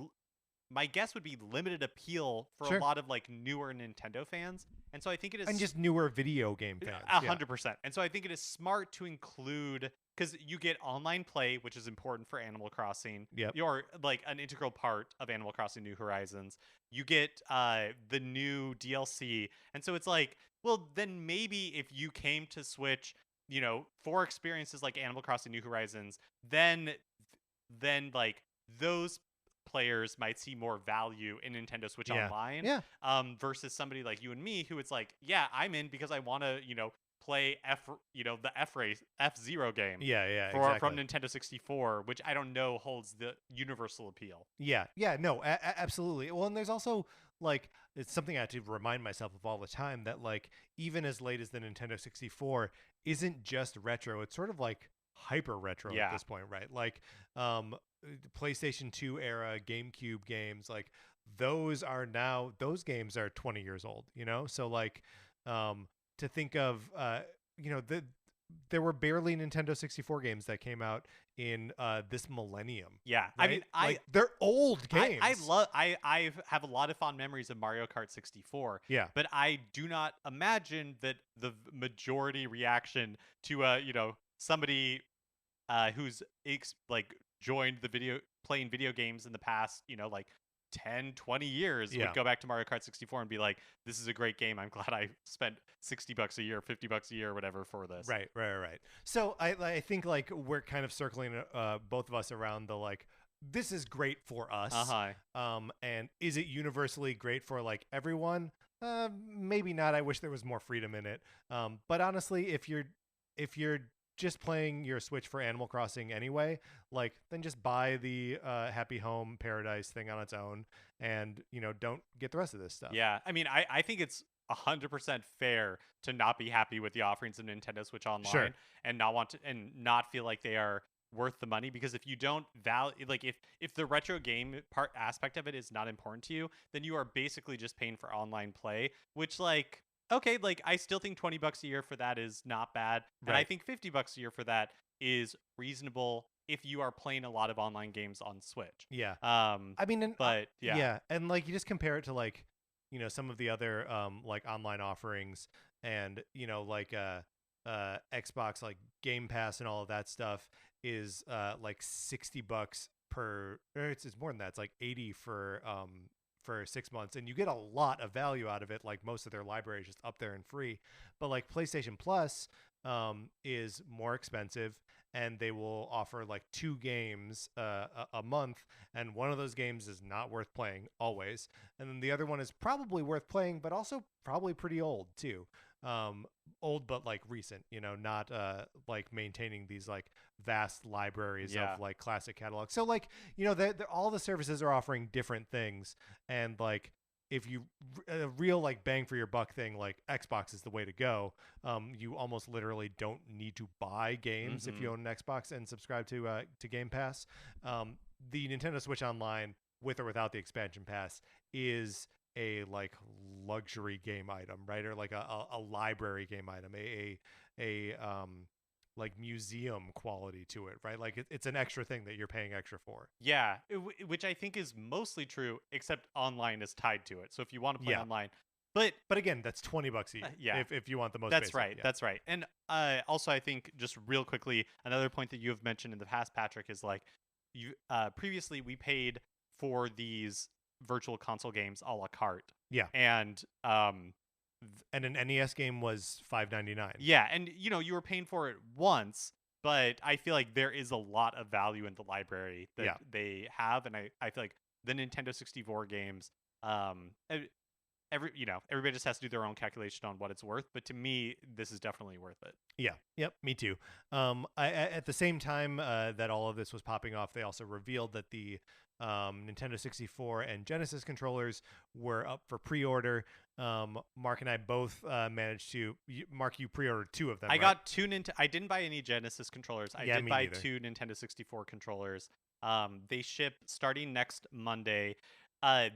my guess would be limited appeal for Sure. a lot of like newer Nintendo fans. And so I think it is And just newer video game fans. 100%. And so I think it is smart to include because you get online play, which is important for Animal Crossing. Yep. You're like an integral part of Animal Crossing New Horizons. You get the new DLC. And so it's like, well, then maybe if you came to Switch, for experiences like Animal Crossing New Horizons, then like those players might see more value in Nintendo Switch Online. Yeah. Versus somebody like you and me who it's like, yeah, I'm in because I want to, play the F-Zero game. Yeah, From exactly. Nintendo 64, which I don't know holds the universal appeal. Yeah, no, absolutely. Well, and there's also like it's something I have to remind myself of all the time that like even as late as the Nintendo 64 isn't just retro; it's sort of like hyper retro at this point, right? Like PlayStation 2 era GameCube games, like those games are 20 years old, So like to think of there were barely Nintendo 64 games that came out in this millennium. Yeah. Right? I mean, they're old games. I have a lot of fond memories of Mario Kart 64. Yeah. But I do not imagine that the majority reaction to somebody who's like joined playing video games in the past, like 10, 20 years would go back to Mario Kart 64 and be like, this is a great game. I'm glad I spent $60 a year, $50 a year, whatever for this. Right. So I think like we're kind of circling both of us around the like, this is great for us. And is it universally great for like everyone? Maybe not. I wish there was more freedom in it. But honestly, if you're just playing your Switch for Animal Crossing anyway, like then just buy the Happy Home Paradise thing on its own and, don't get the rest of this stuff. Yeah. I mean, I think it's 100% fair to not be happy with the offerings of Nintendo Switch Online and not want to and not feel like they are worth the money, because if you don't value, like if the retro game part aspect of it is not important to you, then you are basically just paying for online play, which like, okay, like I still think $20 a year for that is not bad. And I think $50 a year for that is reasonable if you are playing a lot of online games on Switch. Yeah. I mean, and, but yeah. yeah, and like you just compare it to like, some of the other like online offerings, and like Xbox like Game Pass and all of that stuff is like $60 per, or it's more than that. It's like 80 for 6 months, and you get a lot of value out of it. Like most of their library is just up there and free. But like PlayStation Plus is more expensive, and they will offer like 2 games a month, and one of those games is not worth playing always, and then the other one is probably worth playing, but also probably pretty old too. Old but like recent, not like maintaining these like vast libraries of like classic catalogs. So like, all the services are offering different things, and like if you a real like bang for your buck thing, like Xbox is the way to go. You almost literally don't need to buy games if you own an Xbox and subscribe to Game Pass. The Nintendo Switch Online, with or without the expansion pass, is a like luxury game item, right? Or like a library game item, a like museum quality to it, right? Like it's an extra thing that you're paying extra for. Yeah, which I think is mostly true, except online is tied to it. So if you want to play online, but again, that's $20 a year. Yeah, if you want the most. That's basic, right. yeah. That's right. And also, I think just real quickly, another point that you have mentioned in the past, Patrick, is like you previously we paid for these virtual console games a la carte. Yeah, and an NES game was $5.99. Yeah, and you were paying for it once, but I feel like there is a lot of value in the library that they have, and I feel like the Nintendo 64 games, everybody just has to do their own calculation on what it's worth, but to me, this is definitely worth it. Yeah. Yep. Me too. At the same time that all of this was popping off, they also revealed that the Nintendo 64 and Genesis controllers were up for pre-order. Mark and I both managed to. Mark, you pre-ordered 2 of them. I got 2 I didn't buy any Genesis controllers. I did buy neither. 2 Nintendo 64 controllers. They ship starting next Monday.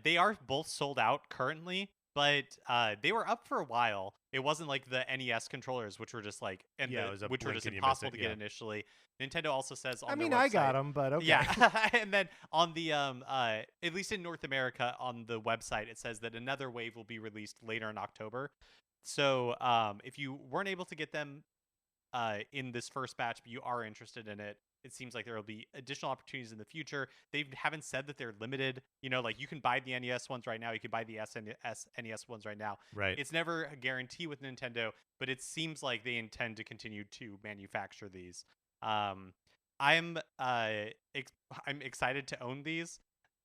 They are both sold out currently, but they were up for a while. It wasn't like the NES controllers, which were just like, which were just impossible to get initially. Nintendo also says on their website, I got them, but okay. Yeah, and then on the at least in North America on the website, it says that another wave will be released later in October. So if you weren't able to get them in this first batch, but you are interested in it, it seems like there will be additional opportunities in the future. They haven't said that they're limited. Like you can buy the NES ones right now. You can buy the SNES ones right now. Right. It's never a guarantee with Nintendo, but it seems like they intend to continue to manufacture these. I'm excited to own these,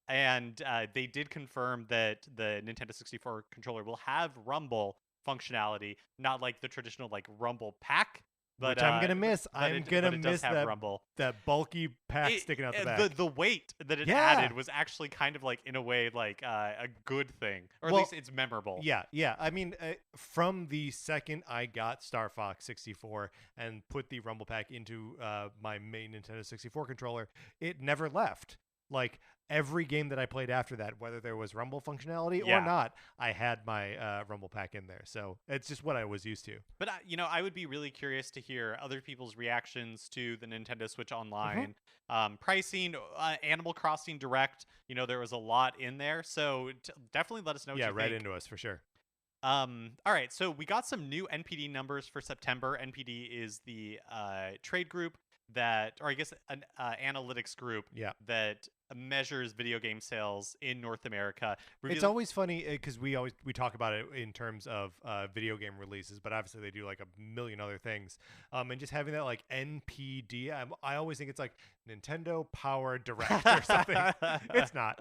and they did confirm that the Nintendo 64 controller will have Rumble functionality, not like the traditional like Rumble pack. But, which I'm gonna miss. I'm gonna miss that Rumble. That bulky pack sticking out the back. The weight that it added was actually kind of like, in a way, like a good thing, or at least it's memorable. Yeah. I mean, from the second I got Star Fox 64 and put the Rumble pack into my main Nintendo 64 controller, it never left. Like every game that I played after that, whether there was Rumble functionality or not, I had my Rumble pack in there. So it's just what I was used to. But I would be really curious to hear other people's reactions to the Nintendo Switch Online, pricing, Animal Crossing Direct. There was a lot in there, so definitely let us know. Yeah, what you right think. into us for sure. All right, so we got some new NPD numbers for September. NPD is the trade group that, or I guess an analytics group that measures video game sales in North America. It's always funny because we talk about it in terms of video game releases, but obviously they do like a million other things. And just having that like NPD, I always think it's like Nintendo Power Direct or something. It's not.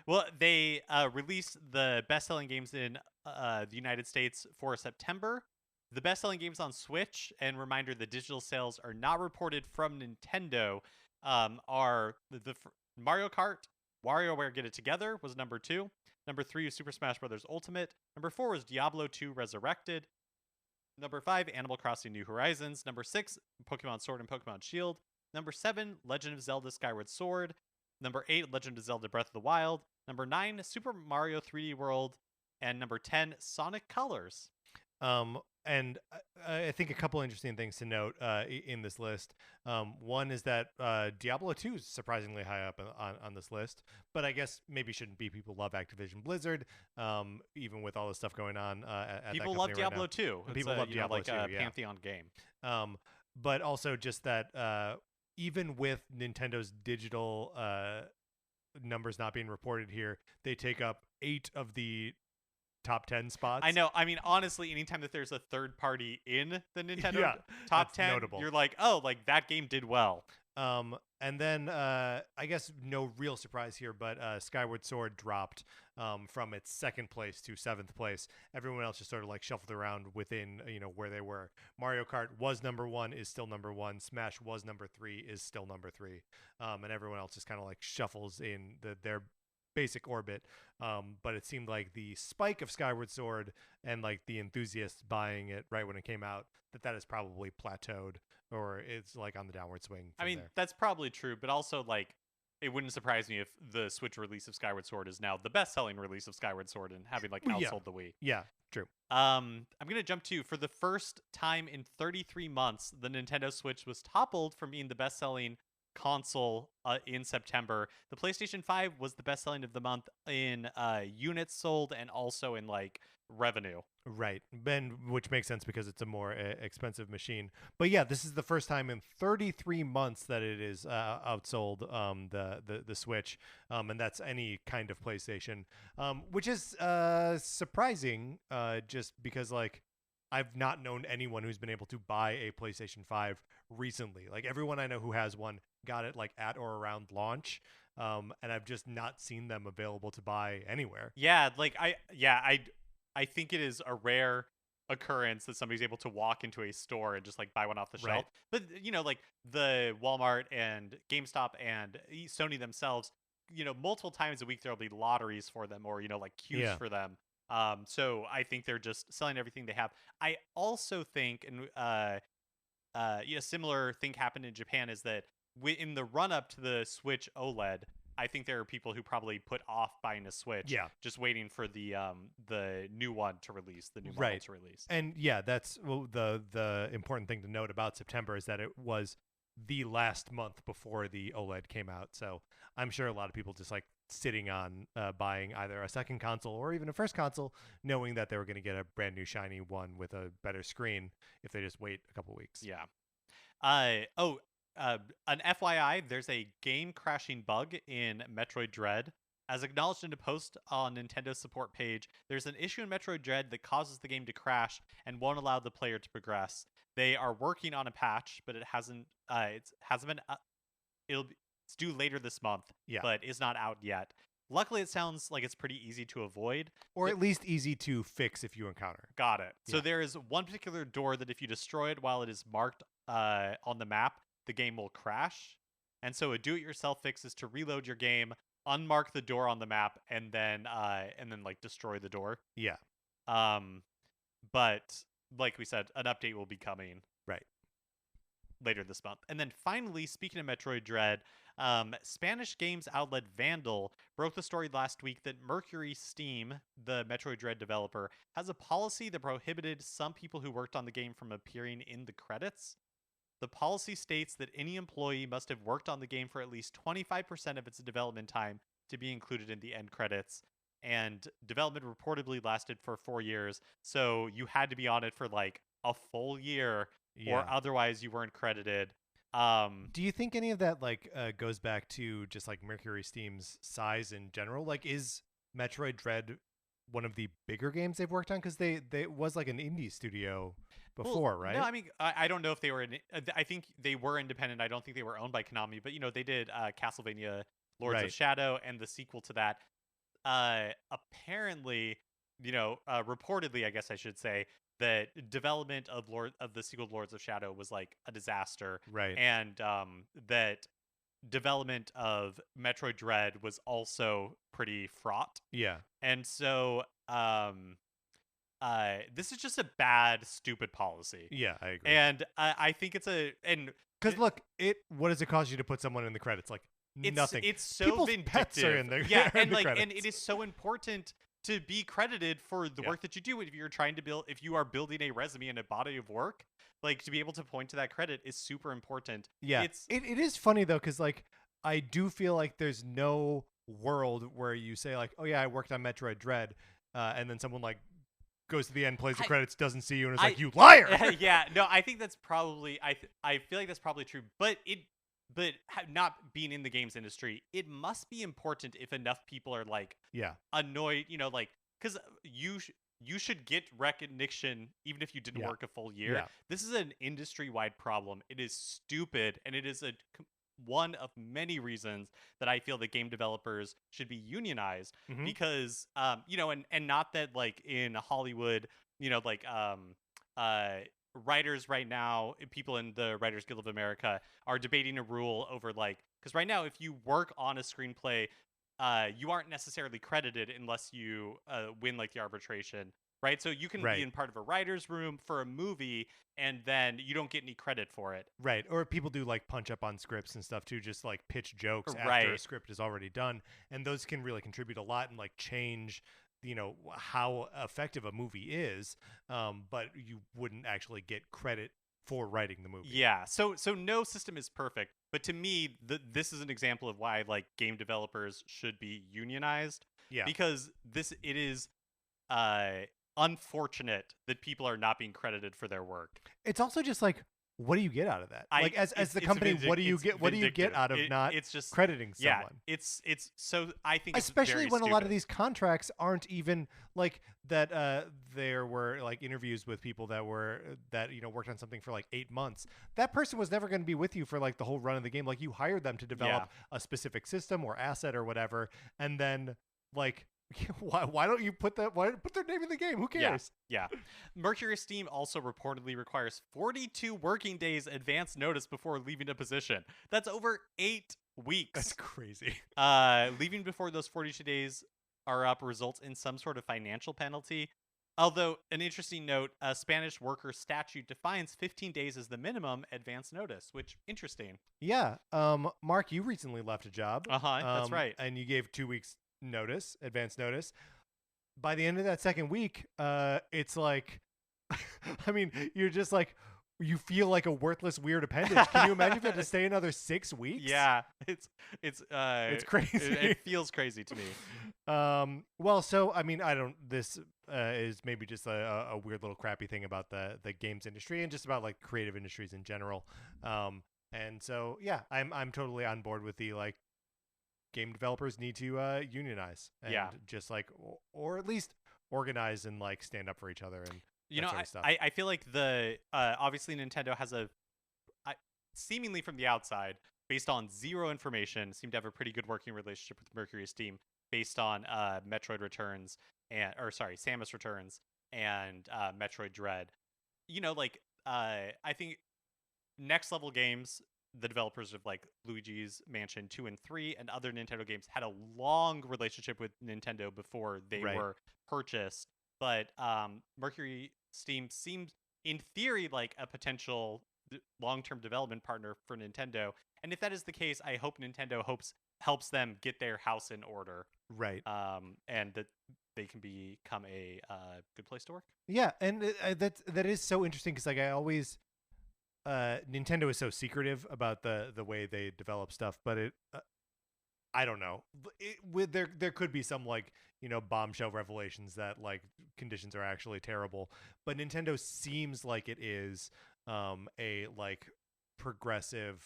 Well, they released the best-selling games in the United States for September. The best-selling games on Switch, and reminder, the digital sales are not reported from Nintendo, are the Mario Kart, WarioWare Get It Together was number 2. Number 3 was Super Smash Bros. Ultimate. Number 4 was Diablo 2 Resurrected. Number 5, Animal Crossing New Horizons. Number 6, Pokemon Sword and Pokemon Shield. Number 7, Legend of Zelda Skyward Sword. Number 8, Legend of Zelda Breath of the Wild. Number 9, Super Mario 3D World. And number 10, Sonic Colors. and I think a couple interesting things to note in this list. One is that Diablo 2 is surprisingly high up on this list, but I guess maybe shouldn't be. People love Activision Blizzard, even with all the stuff going on at People that love company right Diablo now. 2. And people love Diablo 2, yeah. Pantheon game. But also just that even with Nintendo's digital numbers not being reported here, they take up 8 of the top 10 spots. I know. I mean, honestly, anytime that there's a third party in the Nintendo Yeah, top that's 10, notable. you're like, oh, like that game did well. And then I guess no real surprise here, but Skyward Sword dropped from its 2nd place to 7th place. Everyone else just sort of like shuffled around within where they were. Mario Kart was number 1, is still number 1. Smash was number 3, is still number 3. And everyone else just kind of like shuffles in their basic orbit. But it seemed like the spike of Skyward Sword and like the enthusiasts buying it right when it came out, that has probably plateaued, or it's like on the downward swing. I mean, there. that's probably true, but also like it wouldn't surprise me if the Switch release of Skyward Sword is now the best-selling release of Skyward Sword and having like outsold the Wii. Yeah, true. I'm gonna jump to, for the first time in 33 months, the Nintendo Switch was toppled from being the best-selling console in September. The PlayStation 5 was the best-selling of the month in units sold and also in like revenue. Right, which makes sense because it's a more expensive machine. But yeah, this is the first time in 33 months that it is outsold the Switch, and that's any kind of PlayStation, which is surprising, just because like I've not known anyone who's been able to buy a PlayStation 5 recently. Like everyone I know who has one got it like at or around launch. And I've just not seen them available to buy anywhere. Yeah, like I think it is a rare occurrence that somebody's able to walk into a store and just like buy one off the shelf. Right. But like the Walmart and GameStop and Sony themselves, multiple times a week there'll be lotteries for them, or like queues for them. So I think they're just selling everything they have. I also think, and a similar thing happened in Japan, is that in the run up to the Switch OLED, I think there are people who probably put off buying a Switch, just waiting for the new one to release, the new model to release. And yeah, that's the important thing to note about September, is that it was the last month before the OLED came out. So I'm sure a lot of people just like sitting on buying either a second console or even a first console, knowing that they were going to get a brand new shiny one with a better screen if they just wait a couple weeks. Yeah. An FYI, there's a game crashing bug in Metroid Dread. As acknowledged in a post on Nintendo's support page, there's an issue in Metroid Dread that causes the game to crash and won't allow the player to progress. They are working on a patch, but it hasn't been. It's due later this month, but is not out yet. Luckily, it sounds like it's pretty easy to avoid, or at least easy to fix if you encounter. Got it. So there is one particular door that if you destroy it while it is marked on the map, the game will crash. And so a do-it-yourself fix is to reload your game, unmark the door on the map, and then like destroy the door. Yeah. But like we said, an update will be coming later this month. And then finally, speaking of Metroid Dread, Spanish games outlet Vandal broke the story last week that Mercury Steam, the Metroid Dread developer, has a policy that prohibited some people who worked on the game from appearing in the credits. The policy states that any employee must have worked on the game for at least 25% of its development time to be included in the end credits. And development reportedly lasted for 4 years. So you had to be on it for like a full year, or otherwise you weren't credited. Do you think any of that like goes back to just like Mercury Steam's size in general? Like, is Metroid Dread one of the bigger games they've worked on? Because they was like an indie studio before, right? No, I mean, I don't know if they were. I think they were independent. I don't think they were owned by Konami. But they did Castlevania Lords of Shadow and the sequel to that. Apparently, reportedly, I guess I should say, that development of the sequel to Lords of Shadow was like a disaster, right? And that development of Metroid Dread was also pretty fraught. Yeah. And so this is just a bad, stupid policy. Yeah, I agree. And I think it's because look, what does it cost you to put someone in the credits? Like nothing. It's so People's vindictive. pets are in there. Yeah, in and the like, credits. and it is so important to be credited for the Yeah. work that you do. If you are building a resume and a body of work, like to be able to point to that credit is super important. Yeah. It's It is funny though, because like I do feel like there's no world where you say like, oh yeah, I worked on Metroid Dread, and then someone like goes to the end, plays the I- credits, doesn't see you, and is I- like, you liar. yeah, no, I think that's probably I feel like that's probably true, but not being in the games industry, it must be important if enough people are like Yeah. annoyed, like because you should get recognition even if you didn't Yeah. work a full year. Yeah. This is an industry-wide problem. It is stupid, and it is one of many reasons that I feel that game developers should be unionized Mhm. because and not that like in Hollywood, like writers right now, people in the Writers Guild of America are debating a rule over like because right now if you work on a screenplay, you aren't necessarily credited unless you win like the arbitration, right? So you can Right. be in part of a writer's room for a movie and then you don't get any credit for it. Right. Or people do like punch up on scripts and stuff too, just like pitch jokes after a Right. script is already done. And those can really contribute a lot and like change, how effective a movie is. But you wouldn't actually get credit for writing the movie. Yeah. So no system is perfect, but to me, this is an example of why like game developers should be unionized. Yeah. Because it is unfortunate that people are not being credited for their work. It's also just like, what do you get out of that? Like as the company, what do you get out of not it's just crediting someone? Yeah, it's so I think Especially it's when very a lot of stupid. these contracts aren't even like that. There were like interviews with people that worked on something for like 8 months. That person was never going to be with you for like the whole run of the game. Like you hired them to develop a specific system or asset or whatever, and then like why don't you put their name in the game? Who cares? Yeah. Mercury Steam also reportedly requires 42 working days advance notice before leaving a position. That's over 8 weeks. That's crazy. Leaving before those 42 days are up results in some sort of financial penalty. Although, an interesting note, a Spanish worker statute defines 15 days as the minimum advance notice, which, interesting. Yeah. Mark, you recently left a job. That's right. And you gave 2 weeks advance notice. By the end of that second week, it's like, I mean, you're just like, you feel like a worthless, weird appendage. Can you imagine if you had to stay another 6 weeks? Yeah, it's crazy. It feels crazy to me. Well, so I mean, this is maybe just a weird little crappy thing about the games industry and just about like creative industries in general. And so yeah, I'm totally on board with the like game developers need to unionize and just like or at least organize and like stand up for each other and sort of stuff. I feel like obviously Nintendo has seemingly from the outside, based on zero information, seemed to have a pretty good working relationship with Mercury Steam based on Metroid Returns Samus Returns and Metroid Dread. I think Next Level Games, the developers of like Luigi's Mansion 2 and 3 and other Nintendo games, had a long relationship with Nintendo before they were purchased. But Mercury Steam seems, in theory, like a potential long-term development partner for Nintendo. And if that is the case, I hope Nintendo helps them get their house in order. Right. And that they can become a good place to work. Yeah, and that is so interesting because like I always. Nintendo is so secretive about the way they develop stuff, but I don't know. There could be some like bombshell revelations that like conditions are actually terrible, but Nintendo seems like it is a like progressive,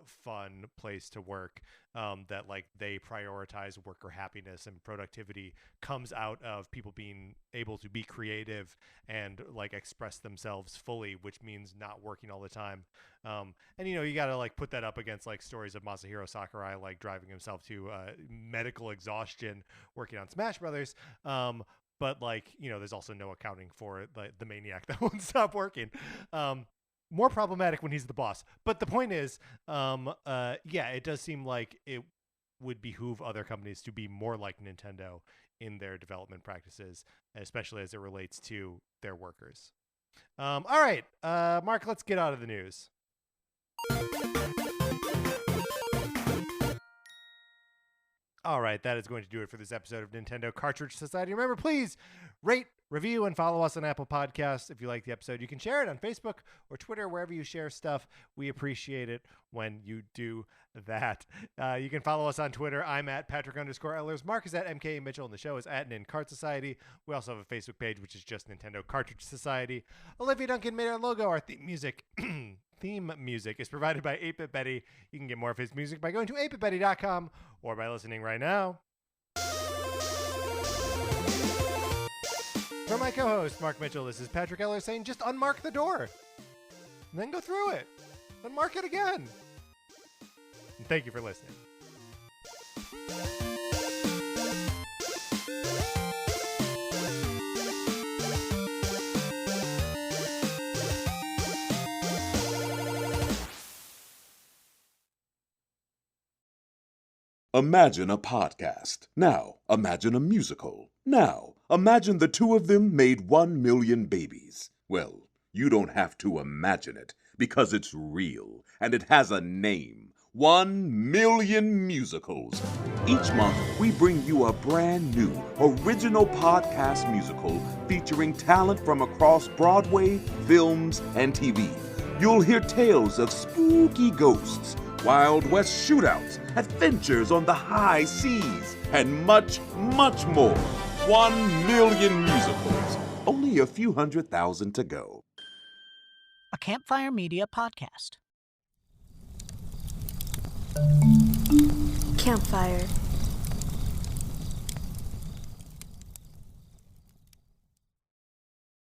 fun place to work. That like they prioritize worker happiness and productivity comes out of people being able to be creative and like express themselves fully, which means not working all the time. And you gotta like put that up against like stories of Masahiro Sakurai like driving himself to medical exhaustion working on Smash Brothers. But like there's also no accounting for the maniac that won't stop working. More problematic when he's the boss. But the point is, it does seem like it would behoove other companies to be more like Nintendo in their development practices, especially as it relates to their workers. All right, Mark, let's get out of the news. All right, that is going to do it for this episode of Nintendo Cartridge Society. Remember, please rate, review, and follow us on Apple Podcasts. If you like the episode, you can share it on Facebook or Twitter, wherever you share stuff. We appreciate it when you do that. You can follow us on Twitter. I'm at Patrick_Ellers. Mark is at MK Mitchell, and the show is at Nin Cart Society. We also have a Facebook page, which is just Nintendo Cartridge Society. Olivia Duncan made our logo. Our theme music is provided by 8-Bit Betty. You can get more of his music by going to 8bitbetty.com or by listening right now. For my co-host, Mark Mitchell, this is Patrick Eller saying just unmark the door. And then go through it. Then mark it again. And thank you for listening. Imagine a podcast. Now, imagine a musical. Now, imagine the two of them made 1 million babies. Well, you don't have to imagine it, because it's real, and it has a name. 1 million musicals. Each month, we bring you a brand new, original podcast musical featuring talent from across Broadway, films, and TV. You'll hear tales of spooky ghosts, Wild West shootouts, adventures on the high seas, and much, much more. 1 million musicals. Only a few 100,000 to go. A Campfire Media podcast. Campfire.